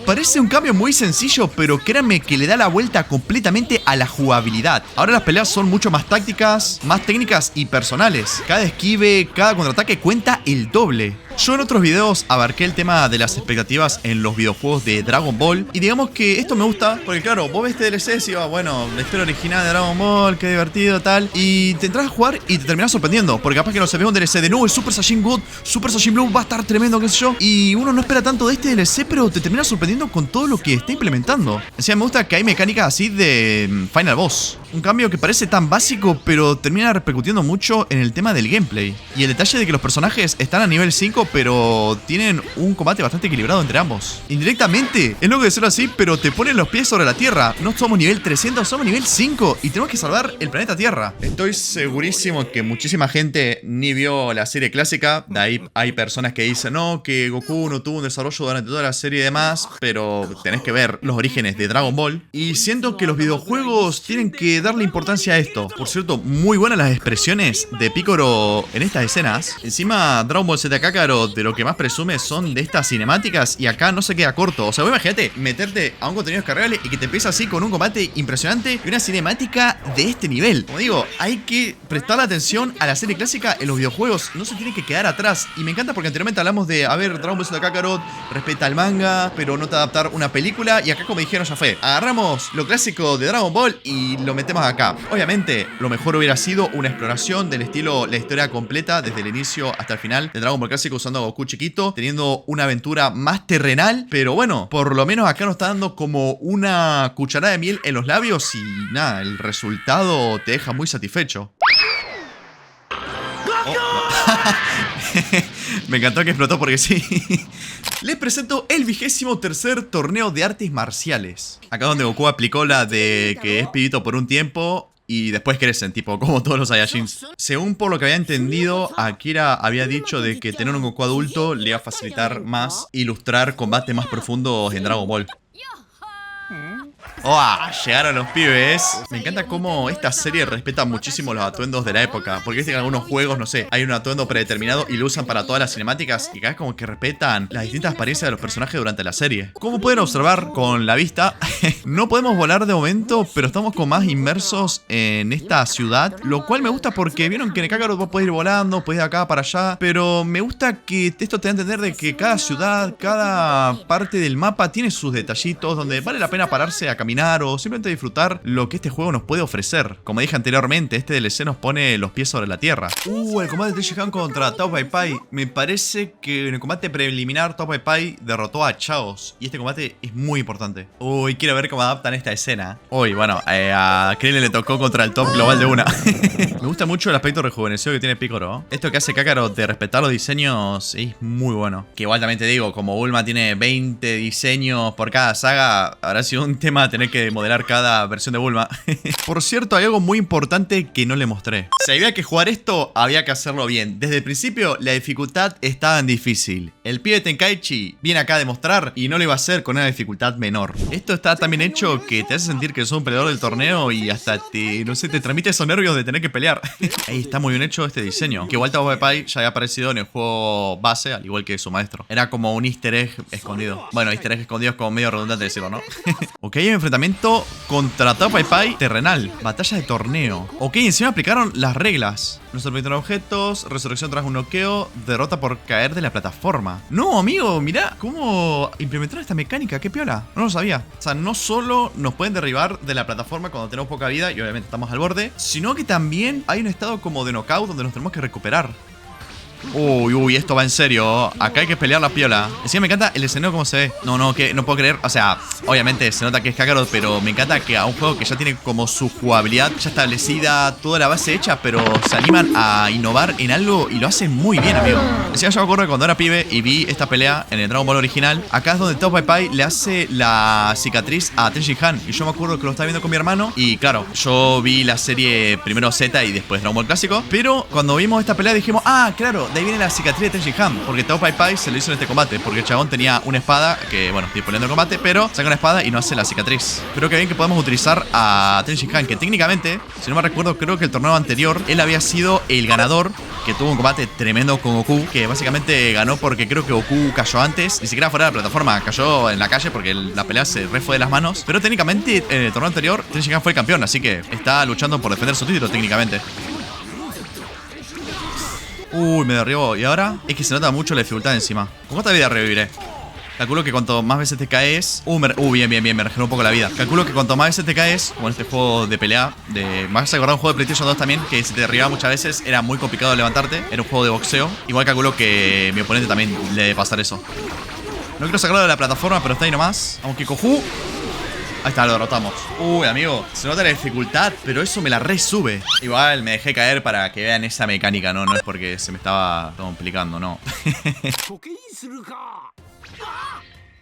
Parece un cambio muy sencillo, pero créanme que le da la vuelta completamente a la jugabilidad. Ahora las peleas son mucho más tácticas, más técnicas y personales. Cada esquive, cada contraataque cuenta el doble. Yo en otros videos abarqué el tema de las expectativas en los videojuegos de Dragon Ball. Y digamos que esto me gusta, porque claro, vos ves este DLC y vas, bueno, la historia original de Dragon Ball, qué divertido, tal. Y te entras a jugar y te terminás sorprendiendo, porque capaz que no se ve un DLC de nuevo, el Super Saiyan God, Super Saiyan Blue va a estar tremendo, qué sé yo. Y uno no espera tanto de este DLC, pero te termina sorprendiendo con todo lo que está implementando. O sea, me gusta que hay mecánicas así de Final Boss. Un cambio que parece tan básico, pero termina repercutiendo mucho en el tema del gameplay. Y el detalle de que los personajes están a nivel 5, pero tienen un combate bastante equilibrado entre ambos. Indirectamente, es loco decirlo así, pero te ponen los pies sobre la Tierra. No somos nivel 300, somos nivel 5 y tenemos que salvar el planeta Tierra. Estoy segurísimo que muchísima gente ni vio la serie clásica. De ahí hay personas que dicen, no, que Goku no tuvo un desarrollo durante toda la serie y demás, pero tenés que ver los orígenes de Dragon Ball. Y siento que los videojuegos tienen que darle importancia a esto. Por cierto, muy buenas las expresiones de Piccolo en estas escenas. Encima, Dragon Ball Z Kakarot de lo que más presume son de estas cinemáticas y acá no se queda corto. O sea, vos imagínate meterte a un contenido descargable y que te empieza así con un combate impresionante y una cinemática de este nivel. Como digo, hay que prestarle atención a la serie clásica en los videojuegos. No se tiene que quedar atrás. Y me encanta porque anteriormente hablamos de, a ver, Dragon Ball Z Kakarot respeta al manga, pero no te adaptar una película. Y acá, como dijeron, ya fue. Agarramos lo clásico de Dragon Ball y lo metemos acá. Obviamente, lo mejor hubiera sido una exploración del estilo, la historia completa desde el inicio hasta el final de Dragon Ball clásico usando a Goku chiquito, teniendo una aventura más terrenal. Pero bueno, por lo menos acá nos está dando como una cucharada de miel en los labios y nada, el resultado te deja muy satisfecho. Me encantó que explotó porque sí. Les presento el 23º torneo de artes marciales. Acá donde Goku aplicó la de que es pibito por un tiempo y después crecen, tipo, como todos los Saiyajins. Según por lo que había entendido, Akira había dicho de que tener un Goku adulto le iba a facilitar más ilustrar combates más profundos en Dragon Ball. ¡Oh! Llegaron los pibes. Me encanta cómo esta serie respeta muchísimo los atuendos de la época. Porque viste que en algunos juegos, no sé, hay un atuendo predeterminado y lo usan para todas las cinemáticas. Y acá es como que respetan las distintas apariencias de los personajes durante la serie. Como pueden observar con la vista, no podemos volar de momento, pero estamos como más inmersos en esta ciudad. Lo cual me gusta porque vieron que en el Kakarot vos podés ir volando, podés ir de acá para allá. Pero me gusta que esto te da a entender de que cada ciudad, cada parte del mapa tiene sus detallitos donde vale la pena pararse a caminar o simplemente disfrutar lo que este juego nos puede ofrecer. Como dije anteriormente, este DLC nos pone los pies sobre la tierra. El combate de Tenchi Han contra Tao Pai Pai. Me parece que en el combate preliminar Tao Pai Pai derrotó a Chaos y este combate es muy importante. Quiero ver cómo adaptan esta escena. Bueno, a Krillin le tocó contra el top global de una. Me gusta mucho el aspecto rejuvenecido que tiene Piccolo. Esto que hace Kakarot de respetar los diseños es muy bueno. Que igual también te digo, como Bulma tiene 20 diseños por cada saga, habrá sido un tema tener que modelar cada versión de Bulma. Por cierto, hay algo muy importante que no le mostré. Si había que jugar esto, había que hacerlo bien. Desde el principio, la dificultad estaba en difícil. El pibe Tenkaichi viene acá a demostrar y no lo iba a hacer con una dificultad menor. Esto está también hecho que te hace sentir que sos un peleador del torneo y hasta te, no sé, te transmite esos nervios de tener que pelear. Ahí está muy bien hecho este diseño. Que igual Tao Pai Pai ya había aparecido en el juego base, al igual que su maestro. Era como un easter egg escondido. Bueno, easter egg escondido es como medio redundante decirlo, ¿no? Ok, hay un enfrentamiento contra Tao Pai Pai terrenal. Batalla de torneo. Ok, encima aplicaron las reglas. No se permiten objetos, resurrección tras un noqueo, derrota por caer de la plataforma. No, amigo, mirá cómo implementaron esta mecánica. Qué piola. No lo sabía. O sea, no solo nos pueden derribar de la plataforma cuando tenemos poca vida y obviamente estamos al borde, sino que también hay un estado como de knockout donde nos tenemos que recuperar. Esto va en serio. Acá hay que pelear la piola. Encima me encanta el escenario como se ve. No puedo creer. O sea, obviamente se nota que es Kakarot, pero me encanta que a un juego que ya tiene como su jugabilidad ya establecida, toda la base hecha, pero se animan a innovar en algo y lo hacen muy bien, amigo. Encima yo me acuerdo que cuando era pibe y vi esta pelea en el Dragon Ball original, acá es donde Tao Pai Pai le hace la cicatriz a Tenchi Han. Y yo me acuerdo que lo estaba viendo con mi hermano. Y claro, yo vi la serie primero Z y después Dragon Ball clásico. Pero cuando vimos esta pelea dijimos, claro, de ahí viene la cicatriz de Tenchi Han, porque Tao Pai Pai se lo hizo en este combate, porque el chabón tenía una espada, que bueno, estoy poniendo el combate, pero saca una espada y no hace la cicatriz. Pero que bien que podemos utilizar a Tenchi Han, que técnicamente, si no me recuerdo, creo que el torneo anterior, él había sido el ganador, que tuvo un combate tremendo con Goku, que básicamente ganó porque creo que Goku cayó antes, ni siquiera fuera de la plataforma, cayó en la calle porque la pelea se re fue de las manos. Pero técnicamente, en el torneo anterior, Tenchi Han fue el campeón, así que está luchando por defender su título técnicamente. Me derribó. Y ahora es que se nota mucho la dificultad encima. ¿Con cuánta vida reviviré? Calculo que cuanto más veces te caes... bien, me regeneró un poco la vida. Calculo que cuanto más veces te caes, como en este juego de pelea, me vas a acordar un juego de PlayStation 2 también, que si te derribaba muchas veces era muy complicado de levantarte. Era un juego de boxeo. Igual calculo que mi oponente también le debe pasar eso. No quiero sacarlo de la plataforma, pero está ahí nomás. Aunque Goku... Ahí está, lo derrotamos. Amigo, se nota la dificultad, pero eso me la resube. Igual me dejé caer para que vean esa mecánica, ¿no? No es porque se me estaba complicando, no.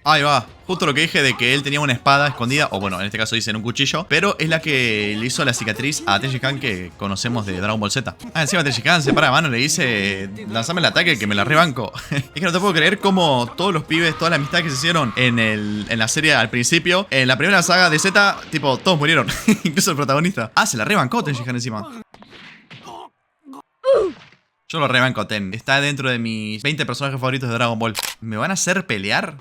Ahí va. Justo lo que dije de que él tenía una espada escondida, o bueno, en este caso dicen un cuchillo, pero es la que le hizo la cicatriz a Tenchi Han que conocemos de Dragon Ball Z. Ah, encima Tenchi Han se para de mano y le dice, lanzame el ataque que me la rebanco. Es que no te puedo creer cómo todos los pibes, toda la amistad que se hicieron en la serie al principio, en la primera saga de Z, tipo, todos murieron. Incluso el protagonista. Ah, se la rebancó Tenchi Han encima. Yo lo rebanco, Ten. Está dentro de mis 20 personajes favoritos de Dragon Ball. ¿Me van a hacer pelear?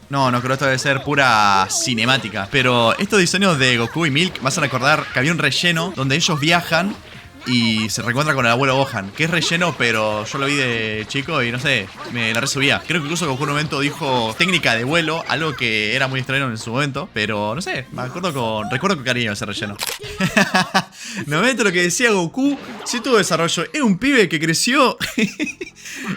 No, no creo, esto debe ser pura cinemática. Pero estos diseños de Goku y Milk me hacen recordar que había un relleno donde ellos viajan y se reencuentran con el abuelo Gohan. Que es relleno, pero yo lo vi de chico y no sé, me la resubía. Creo que incluso Goku en un momento dijo técnica de vuelo, algo que era muy extraño en su momento. Pero no sé, recuerdo con cariño ese relleno. Nuevamente lo que decía Goku, sí tuvo desarrollo. Es un pibe que creció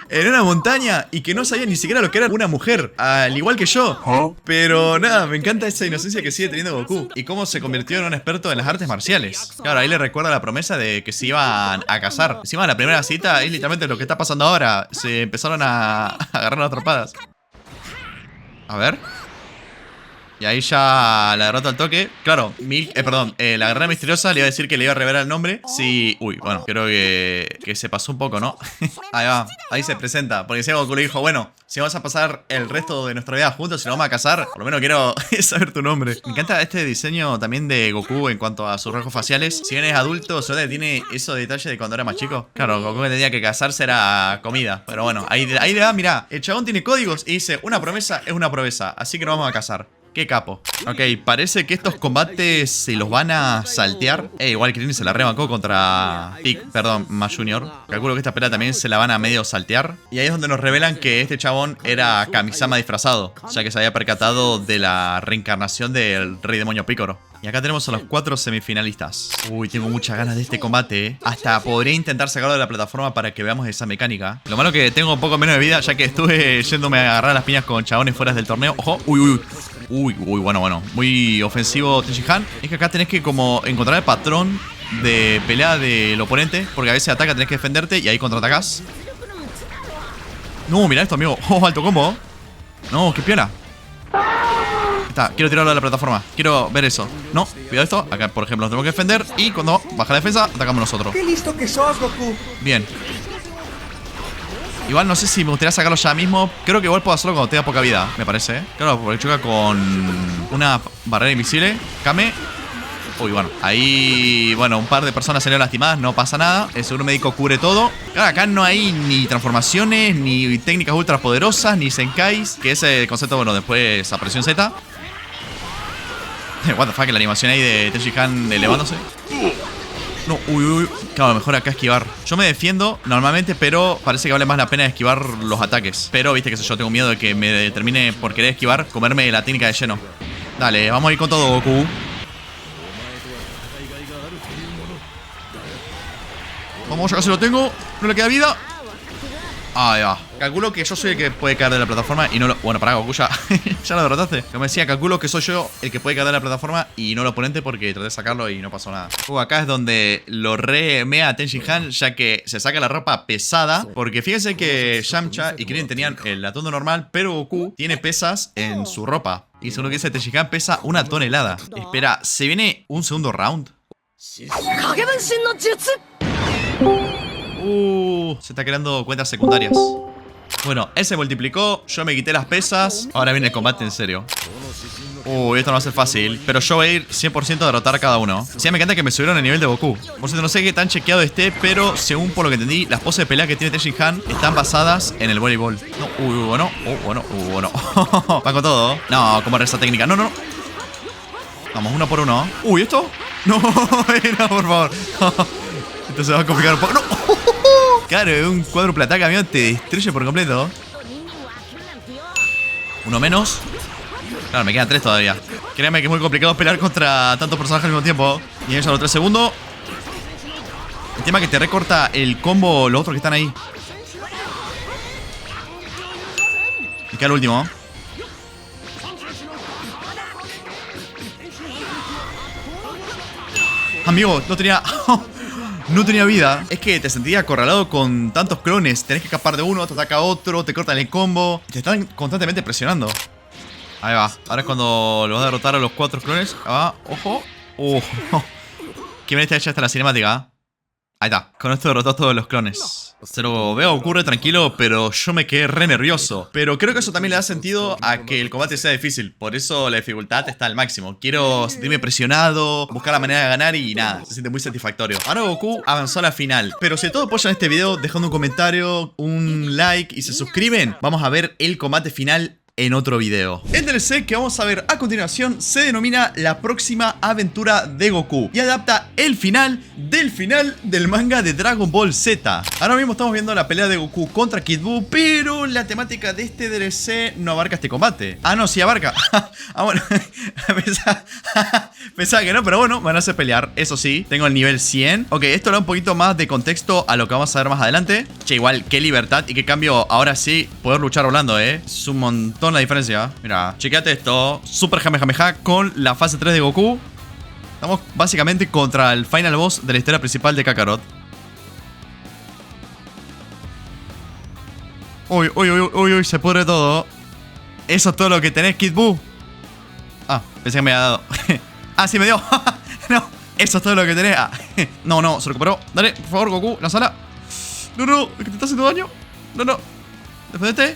en una montaña y que no sabía ni siquiera lo que era una mujer, al igual que yo. Pero nada, me encanta esa inocencia que sigue teniendo Goku y cómo se convirtió en un experto en las artes marciales. Claro, ahí le recuerda la promesa de que se iban a casar. Encima de la primera cita es literalmente lo que está pasando ahora. Se empezaron a agarrar las trompadas. A ver. Y ahí ya la derrota al toque. Claro, la guerrera misteriosa le iba a decir que le iba a revelar el nombre. Sí, uy, bueno, creo que se pasó un poco, ¿no? Ahí va, ahí se presenta. Porque si Goku le dijo, bueno, si vamos a pasar el resto de nuestra vida juntos, si nos vamos a casar, por lo menos quiero saber tu nombre. Me encanta este diseño también de Goku en cuanto a sus rasgos faciales. Si bien es adulto, se nota que tiene esos detalles de cuando era más chico. Claro, Goku que tenía que casarse era comida. Pero bueno, ahí le da, mirá, el chabón tiene códigos y dice, una promesa es una promesa, así que nos vamos a casar. Qué capo. Ok, parece que estos combates se los van a saltear. Igual Krillin se la rebancó contra Ma Junior. Calculo que esta pelea también se la van a medio saltear. Y ahí es donde nos revelan que este chabón era Kamisama disfrazado, ya que se había percatado de la reencarnación del Rey Demonio Piccolo. Y acá tenemos a los 4 semifinalistas. Uy, tengo muchas ganas de este combate, Hasta podría intentar sacarlo de la plataforma para que veamos esa mecánica. Lo malo que tengo un poco menos de vida, ya que estuve yéndome a agarrar las piñas con chabones fuera del torneo. Ojo, uy, bueno. Muy ofensivo Tenchi Han. Es que acá tenés que como encontrar el patrón de pelea del oponente, porque a veces ataca, tenés que defenderte y ahí contraatacás. No, mirá esto, amigo. Oh, alto combo. No, qué piola. Está, quiero tirarlo de la plataforma. Quiero ver eso. No, cuidado esto. Acá, por ejemplo, nos tenemos que defender. Y cuando baja la defensa, atacamos nosotros. ¡Qué listo que sos, Goku! Bien. Igual no sé si me gustaría sacarlo ya mismo. Creo que igual puedo hacerlo cuando tenga poca vida, me parece. Claro, porque choca con una barrera invisible. Kame. Uy, bueno, ahí, bueno, un par de personas salieron lastimadas, no pasa nada. El seguro médico cubre todo. Claro, acá no hay ni transformaciones, ni técnicas ultra poderosas, ni senkais, que ese concepto, bueno, después apareció en Z. What the fuck, la animación ahí de Tenchi Han elevándose. No, uy. Claro, mejor acá esquivar. Yo me defiendo normalmente, pero parece que vale más la pena esquivar los ataques. Pero, viste que yo tengo miedo de que me termine por querer esquivar, comerme la técnica de lleno. Dale, vamos a ir con todo, Goku. Vamos, ya casi lo tengo. No le queda vida. Ahí va. Calculo que yo soy el que puede caer de la plataforma y no lo... Bueno, pará, Goku, ya lo derrotaste. Como decía, calculo que soy yo el que puede caer de la plataforma y no el oponente porque traté de sacarlo y no pasó nada. Acá es donde lo remea a Tenchi Han, ya que se saca la ropa pesada. Porque fíjense que Yamcha y Krillin tenían el atuendo normal, pero Goku tiene pesas en su ropa. Y según lo que dice Tenchi Han, pesa 1 tonelada. Espera, ¿se viene un segundo round? Se está creando cuentas secundarias. Bueno, él se multiplicó, yo me quité las pesas. Ahora viene el combate en serio. Esto no va a ser fácil. Pero yo voy a ir 100% a derrotar a cada uno. Sí, me encanta que me subieron el nivel de Goku. Por cierto, no sé qué tan chequeado esté, pero según por lo que entendí, las poses de pelea que tiene Tenchi Han están basadas en el voleibol. No, bueno. Va con todo. No, como esa técnica. No. Vamos, 1 por 1. ¿Esto? No, por favor. Esto se va a complicar un poco. ¡No! Claro, un cuádruple ataque, amigo, te destruye por completo. 1 menos. Claro, me quedan 3 todavía. Créanme que es muy complicado pelear contra tantos personajes al mismo tiempo. Y eso a los 3 segundos. El tema es que te recorta el combo los otros que están ahí. Y queda el último. Amigo, no tenía... no tenía vida. Es que te sentías acorralado con tantos clones. Tenés que escapar de uno, te ataca otro, te cortan el combo. Te están constantemente presionando. Ahí va. Ahora es cuando lo vas a derrotar a los 4 clones. Ahí va. Ojo. Qué bien está hecha esta la cinemática. Ahí está. Con esto derrotó a todos los clones. Se lo veo, ocurre tranquilo, pero yo me quedé re nervioso. Pero creo que eso también le da sentido a que el combate sea difícil. Por eso la dificultad está al máximo. Quiero sentirme presionado, buscar la manera de ganar y nada, se siente muy satisfactorio. Ahora Goku avanzó a la final. Pero si todos apoyan este video, dejando un comentario, un like y se suscriben, vamos a ver el combate final en otro video. El DLC que vamos a ver a continuación se denomina La Próxima Aventura de Goku y adapta el final del manga de Dragon Ball Z. Ahora mismo estamos viendo la pelea de Goku contra Kid Buu, pero la temática de este DLC no abarca este combate. Ah, no, sí abarca. Ah, bueno. Pensaba que no, pero bueno, van a hacer pelear. Eso sí, tengo el nivel 100. Ok, esto le da un poquito más de contexto a lo que vamos a ver más adelante. Che, igual, qué libertad y qué cambio ahora sí poder luchar volando, Es un montón la diferencia. Mira, chequeate esto. Super Kamehameha con la fase 3 de Goku. Estamos básicamente contra el final boss de la historia principal de Kakarot. Uy, se pudre todo. Eso es todo lo que tenés, Kid Buu. Ah, pensé que me había dado. Ah, sí me dio. No, eso es todo lo que tenés. No, se recuperó. Dale, por favor, Goku, la sala. No, es que te está haciendo daño. No. Defendete.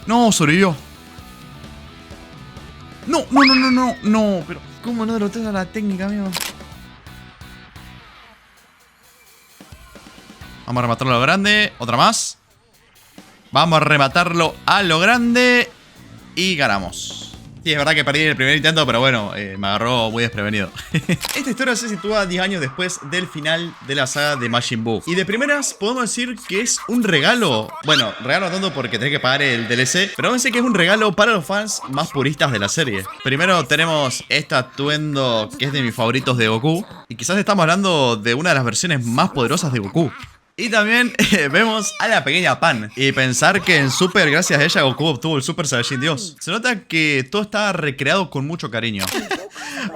No, sobrevivió. No, pero ¿cómo no derroté a la técnica, amigo? Vamos a rematarlo a lo grande. Otra más. Vamos a rematarlo a lo grande. Y ganamos. Sí, es verdad que perdí el primer intento, pero bueno, me agarró muy desprevenido. Esta historia se sitúa 10 años después del final de la saga de Majin Buu. Y de primeras podemos decir que es un regalo. Bueno, regalo no tanto porque tenés que pagar el DLC, pero vamos a decir que es un regalo para los fans más puristas de la serie. Primero tenemos este atuendo que es de mis favoritos de Goku. Y quizás estamos hablando de una de las versiones más poderosas de Goku. Y también vemos a la pequeña Pan. Y pensar que en Super, gracias a ella, Goku obtuvo el Super Saiyajin Dios. Se nota que todo está recreado con mucho cariño.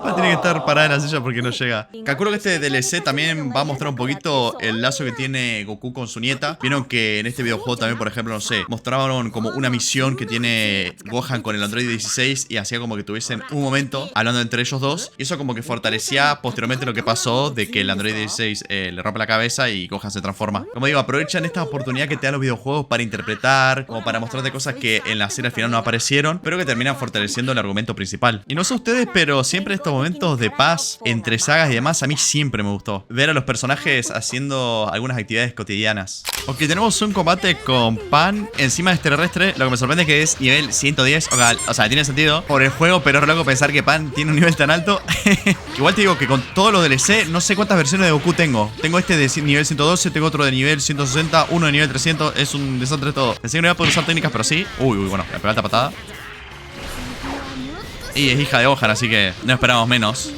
Va a tener que estar parada en la silla porque no llega. Calculo que este DLC también va a mostrar un poquito el lazo que tiene Goku con su nieta. Vieron que en este videojuego también, por ejemplo, no sé, mostraron como una misión que tiene Gohan con el Android 16 y hacía como que tuviesen un momento hablando entre ellos dos. Y eso como que fortalecía posteriormente lo que pasó de que el Android 16 le rompe la cabeza y Gohan se transforma. Como digo, aprovechan esta oportunidad que te dan los videojuegos para interpretar, como para mostrarte cosas que en la serie al final no aparecieron, pero que terminan fortaleciendo el argumento principal. Y no sé ustedes, pero siempre estos momentos de paz entre sagas y demás, a mí siempre me gustó. Ver a los personajes haciendo algunas actividades cotidianas. Ok, tenemos un combate con Pan encima de extraterrestre. Lo que me sorprende es que es nivel 110. O sea, tiene sentido por el juego, pero es loco pensar que Pan tiene un nivel tan alto. Igual te digo que con todos los DLC, no sé cuántas versiones de Goku tengo. Tengo este de nivel 112, tengo otro de nivel 160, uno de nivel 300. Es un desastre todo. Pensé que no iba a poder usar técnicas, pero sí. Uy, bueno, la pegó alta patada. Y es hija de Gohan, así que no esperamos menos.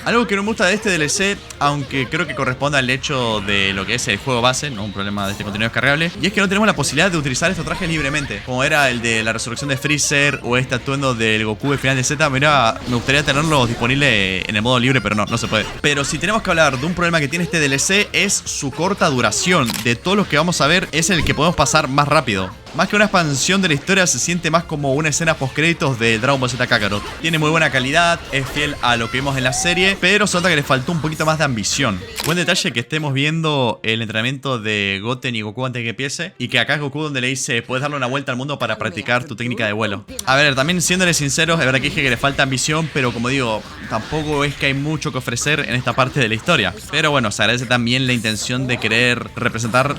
Algo que no me gusta de este DLC, aunque creo que corresponde al hecho de lo que es el juego base, no un problema de este contenido descargable, y es que no tenemos la posibilidad de utilizar estos trajes libremente, como era el de la resurrección de Freezer o este atuendo del Goku del final de Z. Mira, me gustaría tenerlos disponibles en el modo libre, pero no se puede. Pero si tenemos que hablar de un problema que tiene este DLC, es su corta duración. De todos los que vamos a ver, es el que podemos pasar más rápido. Más que una expansión de la historia, se siente más como una escena postcréditos de Dragon Ball Z Kakarot. Tiene muy buena calidad, es fiel a lo que vimos en la serie, pero se nota que le faltó un poquito más de ambición. Buen detalle que estemos viendo el entrenamiento de Goten y Goku antes de que empiece, y que acá es Goku donde le dice: puedes darle una vuelta al mundo para practicar tu técnica de vuelo. A ver, también siéndole sinceros, es verdad que dije que le falta ambición, pero como digo, tampoco es que hay mucho que ofrecer en esta parte de la historia. Pero bueno, se agradece también la intención de querer representar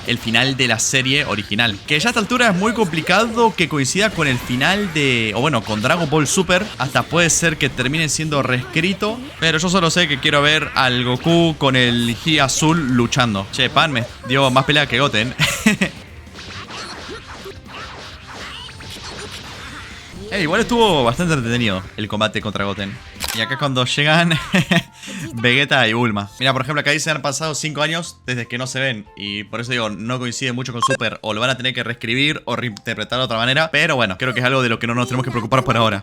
el final de la serie original. Que ya a esta altura es muy complicado que coincida con el final de... o bueno, con Dragon Ball Super. Hasta puede ser que termine siendo reescrito. Pero yo solo sé que quiero ver al Goku con el Ki azul luchando. Che, Pan me dio más pelea que Goten. Igual estuvo bastante entretenido el combate contra Goten. Y acá cuando llegan Vegeta y Bulma. Mira, por ejemplo, acá dice han pasado 5 años desde que no se ven. Y por eso digo, no coincide mucho con Super. O lo van a tener que reescribir o reinterpretar de otra manera. Pero bueno, creo que es algo de lo que no nos tenemos que preocupar por ahora.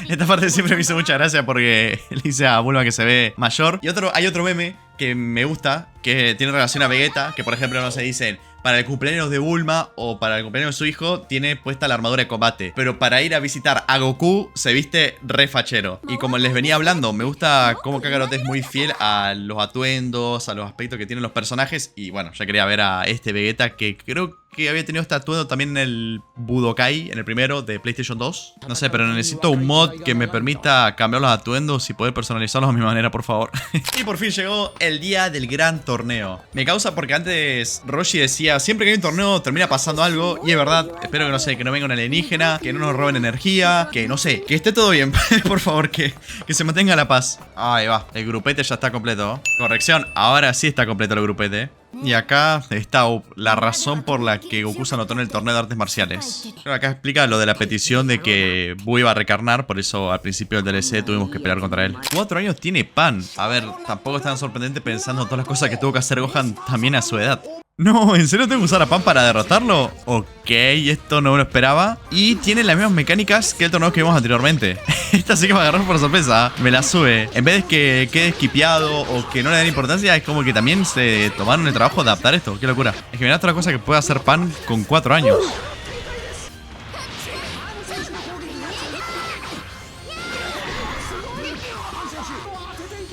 Esta parte siempre me hizo mucha gracia porque le dice a Bulma que se ve mayor. Y hay otro meme que me gusta, que tiene relación a Vegeta. Que por ejemplo, no se dicen... Para el cumpleaños de Bulma o para el cumpleaños de su hijo tiene puesta la armadura de combate. Pero para ir a visitar a Goku se viste re fachero. Y como les venía hablando, me gusta cómo Kakarot es muy fiel a los atuendos, a los aspectos que tienen los personajes. Y bueno, ya quería ver a este Vegeta que creo que había tenido este atuendo también en el Budokai, en el primero de PlayStation 2. No sé, pero necesito un mod que me permita cambiar los atuendos y poder personalizarlos a mi manera, por favor. Y por fin llegó el día del gran torneo. Me causa porque antes Roshi decía, siempre que hay un torneo termina pasando algo. Y es verdad, espero que no sé, que no venga un alienígena, que no nos roben energía, que no sé, que esté todo bien. Por favor, que se mantenga la paz. Ahí va, el grupete ya está completo. Corrección, ahora sí está completo el grupete. Y acá está la razón por la que Goku se anotó en el torneo de artes marciales. Pero acá explica lo de la petición de que Buu iba a reencarnar, por eso al principio del DLC tuvimos que pelear contra él. 4 años tiene Pan. A ver, tampoco es tan sorprendente pensando en todas las cosas que tuvo que hacer Gohan también a su edad. No, ¿en serio tengo que usar a Pan para derrotarlo? Ok, esto no me lo esperaba. Y tiene las mismas mecánicas que el torneo que vimos anteriormente. Esta sí que me agarró por sorpresa. Me la sube. En vez de que quede esquipeado o que no le den importancia, es como que también se tomaron el trabajo de adaptar esto. Qué locura. Es que mirá toda la cosa que puede hacer Pan con 4 años.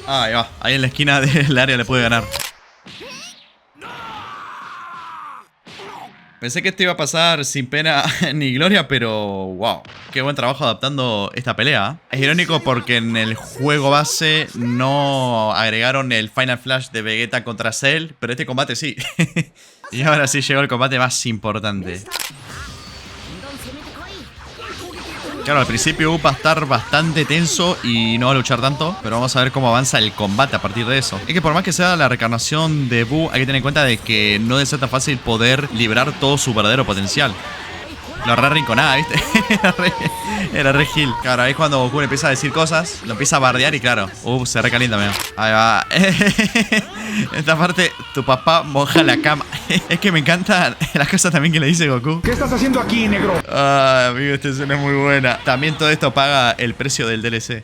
Ahí va. Ahí en la esquina del área le puede ganar. Pensé que esto iba a pasar sin pena ni gloria, pero wow, qué buen trabajo adaptando esta pelea. Es irónico porque en el juego base no agregaron el Final Flash de Vegeta contra Cell, pero este combate sí. Y ahora sí llegó el combate más importante. Claro, al principio va a estar bastante tenso y no va a luchar tanto, pero vamos a ver cómo avanza el combate a partir de eso. Es que por más que sea la reencarnación de Buu, hay que tener en cuenta de que no debe ser tan fácil poder liberar todo su verdadero potencial. Lo re rinconada, ¿viste? Era re Gil. Claro, ahí es cuando Goku le empieza a decir cosas, lo empieza a bardear y claro, se recalienta, mira. Ahí va. Esta parte, tu papá moja la cama. Es que me encantan las cosas también que le dice Goku. ¿Qué estás haciendo aquí, negro? Ay, amigo, esta escena es muy buena. También todo esto paga el precio del DLC.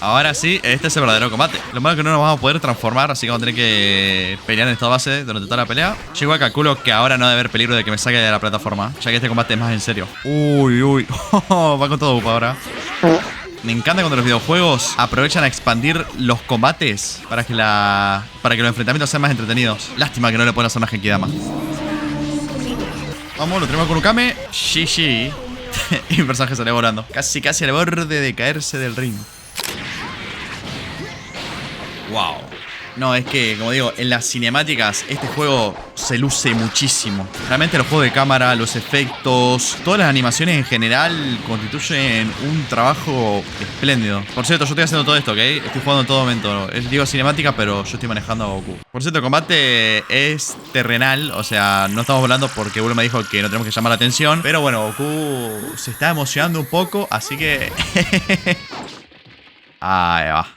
Ahora sí, este es el verdadero combate. Lo malo es que no nos vamos a poder transformar, así que vamos a tener que pelear en esta base durante toda la pelea. Yo igual calculo que ahora no debe haber peligro de que me saque de la plataforma, ya que este combate es más en serio. Uy, uy. Va con todo ahora. Me encanta cuando los videojuegos aprovechan a expandir los combates para que los enfrentamientos sean más entretenidos. Lástima que no le pueden hacer una Genkidama. Vamos, lo tenemos con Ukame. Shishi. Y mi personaje sale volando. Casi al borde de caerse del ring. Wow. No, es que, como digo, en las cinemáticas este juego se luce muchísimo. Realmente los juegos de cámara, los efectos, todas las animaciones en general constituyen un trabajo espléndido. Por cierto, yo estoy haciendo todo esto, ¿ok? Estoy jugando en todo momento. Digo cinemática, pero yo estoy manejando a Goku. Por cierto, el combate es terrenal, o sea, no estamos volando porque Bulma me dijo que no tenemos que llamar la atención. Pero bueno, Goku se está emocionando un poco, así que... Ahí va.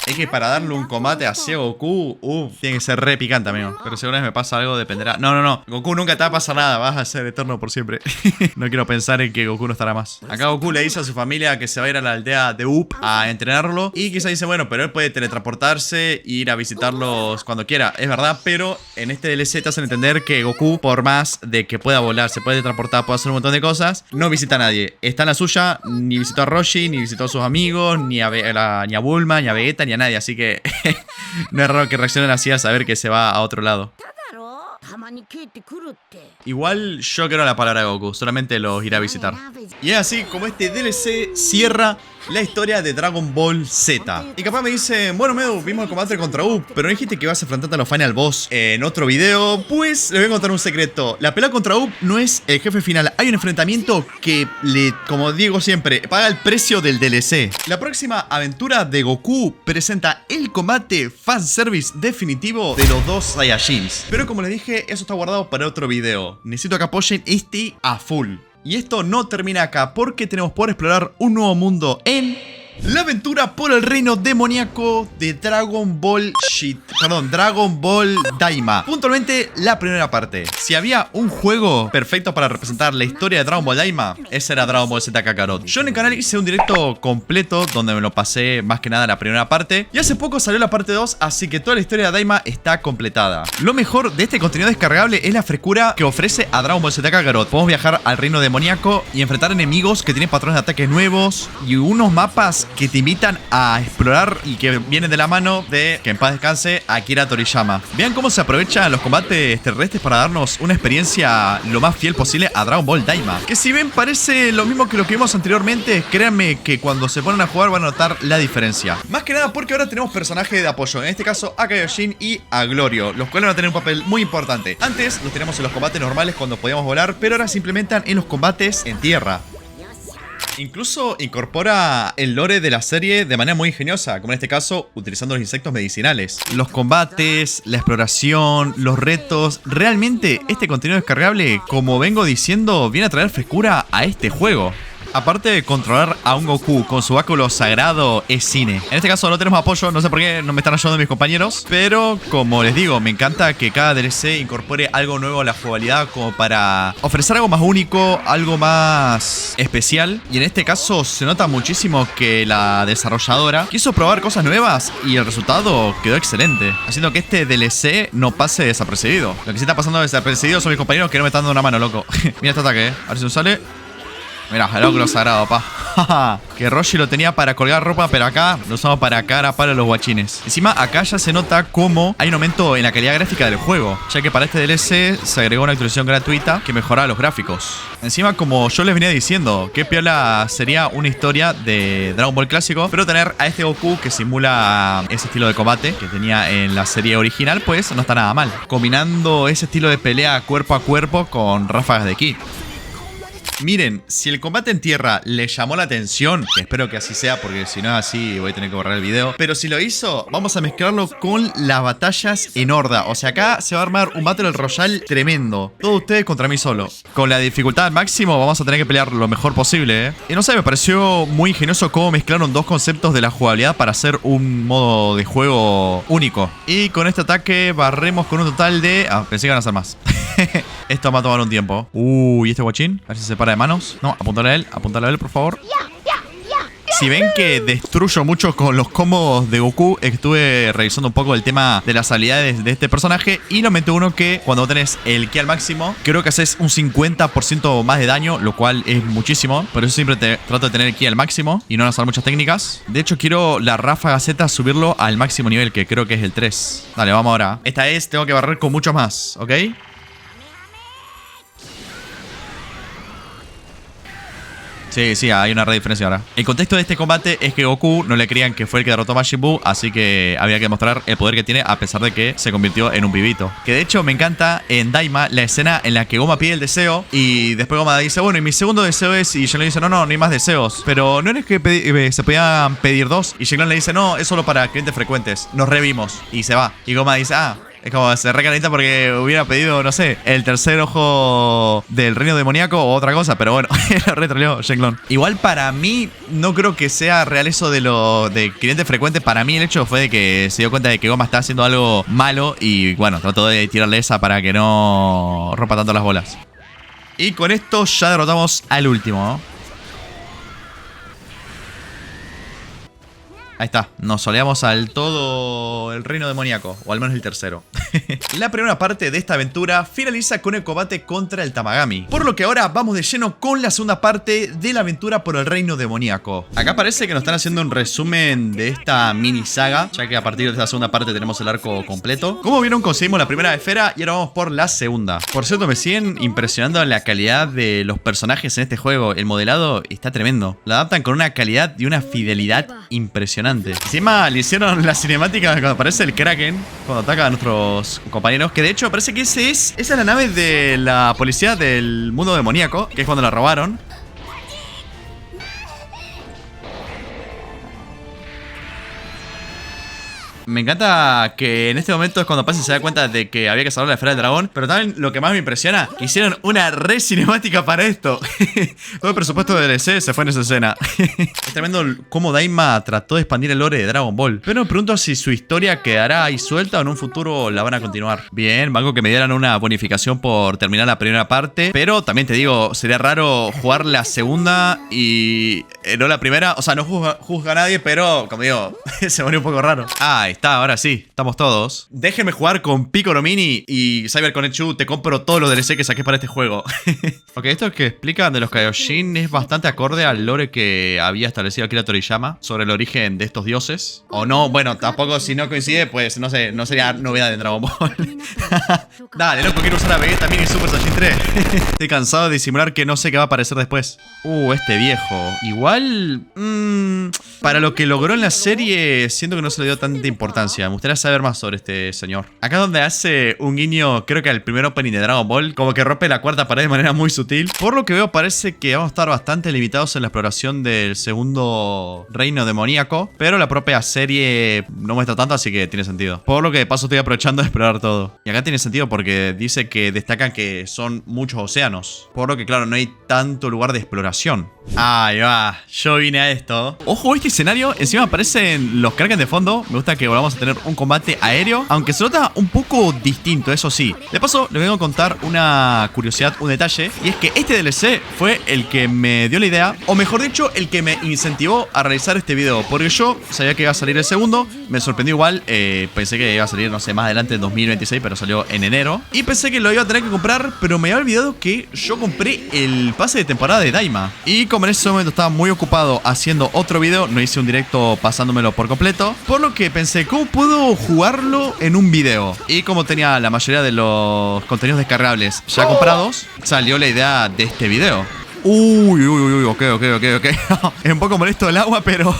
Es que para darle un combate hacia Goku, tiene que ser re picante, amigo. Pero si alguna vez me pasa algo, dependerá. No. Goku nunca te va a pasar nada. Vas a ser eterno por siempre. No quiero pensar en que Goku no estará más. Acá Goku le dice a su familia que se va a ir a la aldea de Up a entrenarlo. Y quizá dice, bueno, pero él puede teletransportarse e ir a visitarlos cuando quiera. Es verdad, pero en este DLC te hacen entender que Goku, por más de que pueda volar, se puede transportar, puede hacer un montón de cosas, no visita a nadie. Está en la suya, ni visitó a Roshi, ni visitó a sus amigos, ni a Bulma, ni a Vegeta, ni a nadie, así que no es raro que reaccionen así a saber que se va a otro lado. Igual yo creo la palabra de Goku, solamente los irá a visitar. Y es así como este DLC cierra la historia de Dragon Ball Z. Y capaz me dice, bueno Medu, vimos el combate contra Up, pero no dijiste que vas a enfrentarte a los Final Boss en otro video. Pues les voy a contar un secreto. La pelea contra Up no es el jefe final. Hay un enfrentamiento que como digo siempre, paga el precio del DLC. La próxima aventura de Goku presenta el combate fanservice definitivo de los dos Saiyajins. Pero como les dije, eso está guardado para otro video. Necesito que apoyen este a full. Y esto no termina acá porque tenemos por explorar un nuevo mundo en la aventura por el reino demoníaco de Dragon Ball Daima. Puntualmente la primera parte. Si había un juego perfecto para representar la historia de Dragon Ball Daima, ese era Dragon Ball Z Kakarot. Yo en el canal hice un directo completo donde me lo pasé más que nada la primera parte. Y hace poco salió la parte 2, así que toda la historia de Daima está completada. Lo mejor de este contenido descargable es la frescura que ofrece a Dragon Ball Z Kakarot. Podemos viajar al reino demoníaco y enfrentar enemigos que tienen patrones de ataque nuevos y unos mapas que te invitan a explorar y que vienen de la mano de, que en paz descanse, Akira Toriyama. Vean cómo se aprovechan los combates terrestres para darnos una experiencia lo más fiel posible a Dragon Ball Daima. Que si ven parece lo mismo que lo que vimos anteriormente, créanme que cuando se ponen a jugar van a notar la diferencia. Más que nada porque ahora tenemos personajes de apoyo, en este caso a Kaioshin y a Glorio, los cuales van a tener un papel muy importante. Antes los teníamos en los combates normales cuando podíamos volar, pero ahora se implementan en los combates en tierra. Incluso incorpora el lore de la serie de manera muy ingeniosa, como en este caso utilizando los insectos medicinales. Los combates, la exploración, los retos. Realmente este contenido descargable, como vengo diciendo, viene a traer frescura a este juego. Aparte de controlar a un Goku con su báculo sagrado, es cine. En este caso no tenemos apoyo, no sé por qué no me están ayudando mis compañeros. Pero como les digo, me encanta que cada DLC incorpore algo nuevo a la jugabilidad, como para ofrecer algo más único, algo más especial. Y en este caso se nota muchísimo que la desarrolladora quiso probar cosas nuevas y el resultado quedó excelente, haciendo que este DLC no pase desapercibido. Lo que sí está pasando desapercibido son mis compañeros que no me están dando una mano, loco. Mira este ataque, a ver si nos sale. Mira, el óculo sagrado, pa. Que Roshi lo tenía para colgar ropa, pero acá lo usamos para cara para los guachines. Encima, acá ya se nota cómo hay un aumento en la calidad gráfica del juego, ya que para este DLC se agregó una actualización gratuita que mejoraba los gráficos. Encima, como yo les venía diciendo, qué piola sería una historia de Dragon Ball clásico, pero tener a este Goku que simula ese estilo de combate que tenía en la serie original, pues no está nada mal. Combinando ese estilo de pelea cuerpo a cuerpo con ráfagas de ki. Miren, si el combate en tierra les llamó la atención, que espero que así sea porque si no es así voy a tener que borrar el video, pero si lo hizo, vamos a mezclarlo con las batallas en horda. O sea, acá se va a armar un Battle Royale tremendo. Todos ustedes contra mí solo. Con la dificultad al máximo vamos a tener que pelear lo mejor posible, Y no sé, me pareció muy ingenioso cómo mezclaron dos conceptos de la jugabilidad para hacer un modo de juego único. Y con este ataque barremos con un total de... Ah, pensé que iban a hacer más. Esto va a tomar un tiempo. ¿Y este guachín? A ver si se para de manos. No, apuntale a él, por favor. Si ven que destruyo mucho con los combos de Goku, estuve revisando un poco el tema de las habilidades de este personaje y lo meto uno que cuando tenés el ki al máximo, creo que haces un 50% más de daño, lo cual es muchísimo. Por eso siempre trato de tener el ki al máximo y no lanzar muchas técnicas. De hecho, quiero la ráfaga Z subirlo al máximo nivel, que creo que es el 3. Dale, vamos ahora. Esta vez tengo que barrer con mucho más, ¿ok? Sí, hay una re diferencia ahora. El contexto de este combate es que Goku no le creían que fue el que derrotó a Majin Buu, así que había que demostrar el poder que tiene a pesar de que se convirtió en un pibito. Que de hecho me encanta en Daima la escena en la que Goma pide el deseo y después Goma dice, bueno, y mi segundo deseo es... Y Shenlong dice, no hay más deseos. Pero ¿no eres que se podían pedir dos? Y Shenlong le dice, no, es solo para clientes frecuentes. Nos revimos. Y se va. Y Goma dice, es como se recalenta porque hubiera pedido, no sé, el tercer ojo del reino demoníaco o otra cosa. Pero bueno, lo retroleó Shenlong. Igual para mí, no creo que sea real eso de lo de cliente frecuente. Para mí el hecho fue de que se dio cuenta de que Goma está haciendo algo malo. Y bueno, trató de tirarle esa para que no rompa tanto las bolas. Y con esto ya derrotamos al último, ¿no? Ahí está, nos soleamos al todo el reino demoníaco, o al menos el tercero. La primera parte de esta aventura finaliza con el combate contra el Tamagami, por lo que ahora vamos de lleno con la segunda parte de la aventura por el reino demoníaco. Acá parece que nos están haciendo un resumen de esta mini saga, ya que a partir de esta segunda parte tenemos el arco completo. Como vieron, conseguimos la primera esfera y ahora vamos por la segunda. Por cierto, me siguen impresionando la calidad de los personajes en este juego. El modelado está tremendo. La adaptan con una calidad y una fidelidad impresionante. Encima le hicieron la cinemática cuando aparece el Kraken, cuando ataca a nuestros compañeros, que de hecho parece que esa es la nave de la policía del mundo demoníaco, que es cuando la robaron. Me encanta que en este momento es cuando Pasi se da cuenta de que había que salvar la esfera del dragón. Pero también lo que más me impresiona, que hicieron una re cinemática para esto. Todo el presupuesto de DLC se fue en esa escena. Es tremendo cómo Daima trató de expandir el lore de Dragon Ball. Pero me pregunto si su historia quedará ahí suelta o en un futuro la van a continuar. Bien, algo que me dieran una bonificación por terminar la primera parte. Pero también te digo, sería raro jugar la segunda y no la primera. O sea, no juzga a nadie, pero como digo, se pone un poco raro. Está, ahora sí, estamos todos. Déjenme jugar con Piccolo Mini y Cyber Connect. Te compro todos los DLC que saqué para este juego. Ok, esto que explican de los Kaioshin es bastante acorde al lore que había establecido Akira Toriyama sobre el origen de estos dioses. O no, bueno, tampoco si no coincide, pues no sé, no sería novedad de Dragon Ball. Dale, loco, quiero usar a Vegeta Mini Super Saiyan 3. Estoy cansado de disimular que no sé qué va a aparecer después. Este viejo. Igual, para lo que logró en la serie, siento que no se le dio tanta importancia. Me gustaría saber más sobre este señor. Acá donde hace un guiño, creo que al primer opening de Dragon Ball, como que rompe la cuarta pared de manera muy sutil. Por lo que veo, parece que vamos a estar bastante limitados en la exploración del segundo reino demoníaco, pero la propia serie no muestra tanto, así que tiene sentido. Por lo que de paso estoy aprovechando de explorar todo. Y acá tiene sentido porque dice que destacan que son muchos océanos, por lo que claro, no hay tanto lugar de exploración. Ahí va, yo vine a esto. Ojo, este escenario, encima aparecen los Kraken de fondo. Me gusta que volvamos a tener un combate aéreo, aunque se nota un poco distinto, eso sí. De paso, les vengo a contar una curiosidad, un detalle, y es que este DLC fue el que me dio la idea, o mejor dicho, el que me incentivó a realizar este video, porque yo sabía que iba a salir el segundo, me sorprendió igual, pensé que iba a salir, no sé, más adelante en 2026, pero salió en enero, y pensé que lo iba a tener que comprar, pero me había olvidado que yo compré el pase de temporada de Daima, y como en ese momento estaba muy ocupado haciendo otro video, no hice un directo pasándomelo por completo, por lo que pensé, ¿cómo puedo jugarlo en un video? Y como tenía la mayoría de los contenidos descargables ya comprados, salió la idea de este video. Ok. Es un poco molesto el agua, pero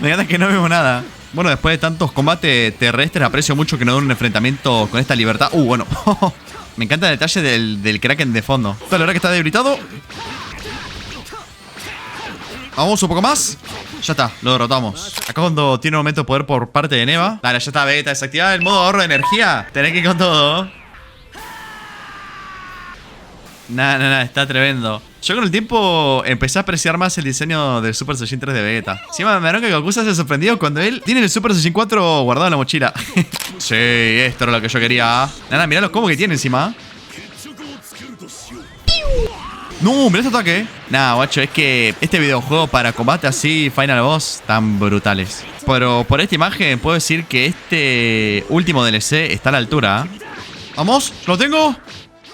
me encanta que no vemos nada. Bueno, después de tantos combates terrestres, aprecio mucho que no den un enfrentamiento con esta libertad. Bueno. Me encanta el detalle del Kraken de fondo. La verdad que está debilitado. Vamos un poco más. Ya está, lo derrotamos. Acá cuando tiene un momento de poder por parte de Neva. Dale, ya está, Vegeta, desactivar el modo ahorro de energía. Tenés que ir con todo. Nah, está tremendo. Yo con el tiempo empecé a apreciar más el diseño del Super Saiyan 3 de Vegeta. Encima me que Goku se hace sorprendido cuando él tiene el Super Saiyan 4 guardado en la mochila. Sí, esto era lo que yo quería. Nada, mirá los combos que tiene encima. No, mirá este ataque. Nah, guacho, es que este videojuego para combate así, Final Boss, tan brutales. Pero por esta imagen puedo decir que este último DLC está a la altura. Vamos, ¿lo tengo?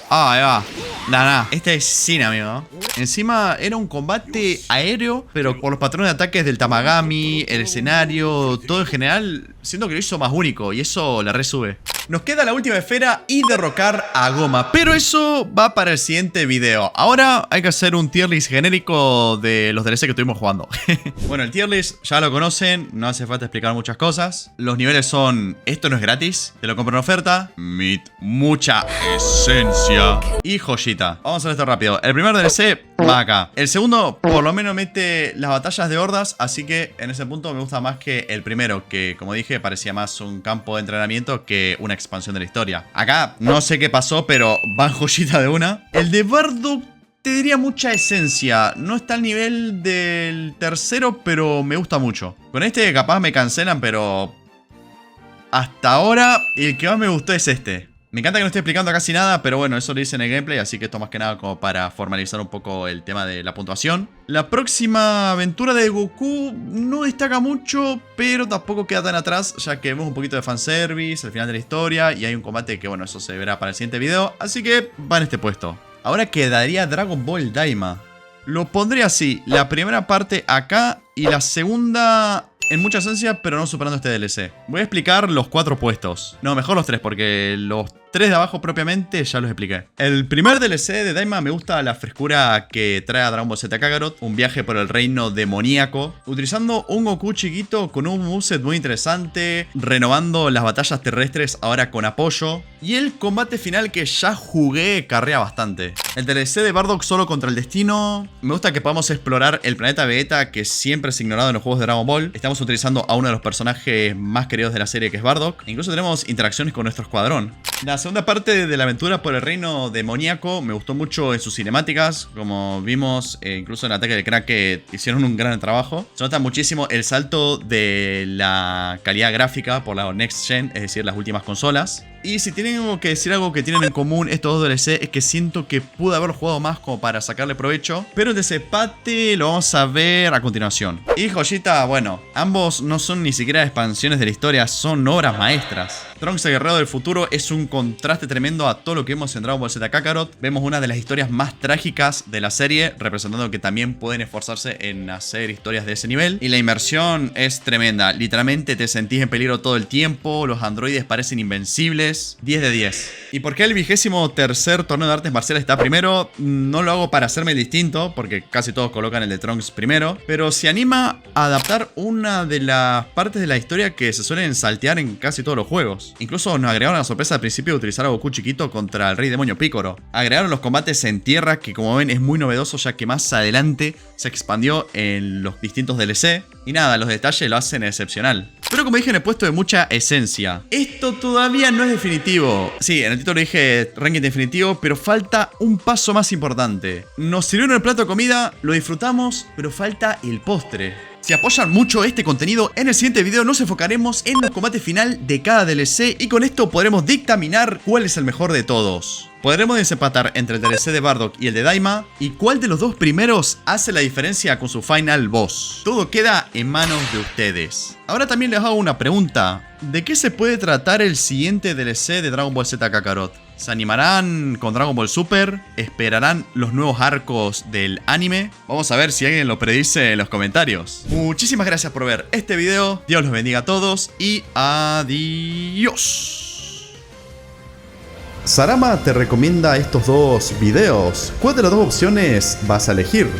Ahí va. Nah. Este es sin, amigo. Encima era un combate aéreo, pero por los patrones de ataques del Tamagami, el escenario, todo en general, siento que lo hizo más único y eso la resube. Nos queda la última esfera y derrocar a Goma, pero eso va para el siguiente video. Ahora hay que hacer un tier list genérico de los DLC que estuvimos jugando. Bueno, el tier list ya lo conocen, no hace falta explicar muchas cosas. Los niveles son, esto no es gratis, te lo compro en oferta, Meat, mucha esencia y joyita. Vamos a hacer esto rápido. El primer DLC va acá. El segundo por lo menos mete las batallas de hordas, así que en ese punto me gusta más que el primero, que como dije parecía más un campo de entrenamiento que una expansión de la historia. Acá no sé qué pasó, pero van joyita de una. El de Bardock te diría mucha esencia. No está al nivel del tercero, pero me gusta mucho. Con este capaz me cancelan, pero hasta ahora el que más me gustó es este. Me encanta que no esté explicando casi nada, pero bueno, eso lo hice en el gameplay, así que esto más que nada como para formalizar un poco el tema de la puntuación. La próxima aventura de Goku no destaca mucho, pero tampoco queda tan atrás, ya que vemos un poquito de fanservice al final de la historia y hay un combate que, bueno, eso se verá para el siguiente video, así que va en este puesto. Ahora quedaría Dragon Ball Daima. Lo pondría así, la primera parte acá y la segunda en mucha esencia, pero no superando este DLC. Voy a explicar los 4 puestos. No, mejor los 3, porque los 3 de abajo propiamente ya los expliqué. El primer DLC de Daima me gusta la frescura que trae a Dragon Ball Z Kakarot, un viaje por el reino demoníaco, utilizando un Goku chiquito con un moveset muy interesante, renovando las batallas terrestres ahora con apoyo, y el combate final que ya jugué carrea bastante. El DLC de Bardock solo contra el destino, me gusta que podamos explorar el planeta Vegeta, que siempre es ignorado en los juegos de Dragon Ball. Estamos utilizando a uno de los personajes más queridos de la serie, que es Bardock. Incluso tenemos interacciones con nuestro escuadrón. La segunda parte de la aventura por el reino demoníaco me gustó mucho en sus cinemáticas. Como vimos, incluso en el ataque del crack, que hicieron un gran trabajo. Se nota muchísimo el salto de la calidad gráfica por la Next Gen, es decir, las últimas consolas. Y si tengo que decir algo que tienen en común estos dos DLC, es que siento que pude haber jugado más como para sacarle provecho. Pero el desempate lo vamos a ver a continuación. Y joyita, bueno, ambos no son ni siquiera expansiones de la historia, son obras maestras. Trunks el Guerrero del Futuro es un contraste tremendo a todo lo que vemos en Dragon Ball Z Kakarot. Vemos una de las historias más trágicas de la serie, representando que también pueden esforzarse en hacer historias de ese nivel. Y la inmersión es tremenda, literalmente te sentís en peligro todo el tiempo, los androides parecen invencibles. 10 de 10. ¿Y por qué el 23º torneo de artes marciales está primero? No lo hago para hacerme distinto, porque casi todos colocan el de Trunks primero, pero se anima a adaptar una de las partes de la historia que se suelen saltear en casi todos los juegos. Incluso nos agregaron la sorpresa al principio de utilizar a Goku chiquito contra el rey demonio Piccolo. Agregaron los combates en tierra, que como ven es muy novedoso, ya que más adelante se expandió en los distintos DLC. Y nada, los detalles lo hacen excepcional. Pero como dije en el puesto de mucha esencia, esto todavía no es definitivo. Sí, en el título dije ranking definitivo, pero falta un paso más importante. Nos sirvieron el plato de comida, lo disfrutamos, pero falta el postre. Si apoyan mucho este contenido, en el siguiente video nos enfocaremos en los combates final de cada DLC y con esto podremos dictaminar cuál es el mejor de todos. Podremos desempatar entre el DLC de Bardock y el de Daima, y cuál de los dos primeros hace la diferencia con su final boss. Todo queda en manos de ustedes. Ahora también les hago una pregunta. ¿De qué se puede tratar el siguiente DLC de Dragon Ball Z Kakarot? ¿Se animarán con Dragon Ball Super? ¿Esperarán los nuevos arcos del anime? Vamos a ver si alguien lo predice en los comentarios. Muchísimas gracias por ver este video. Dios los bendiga a todos y adiós. Sarama te recomienda estos dos videos. ¿Cuál de las dos opciones vas a elegir?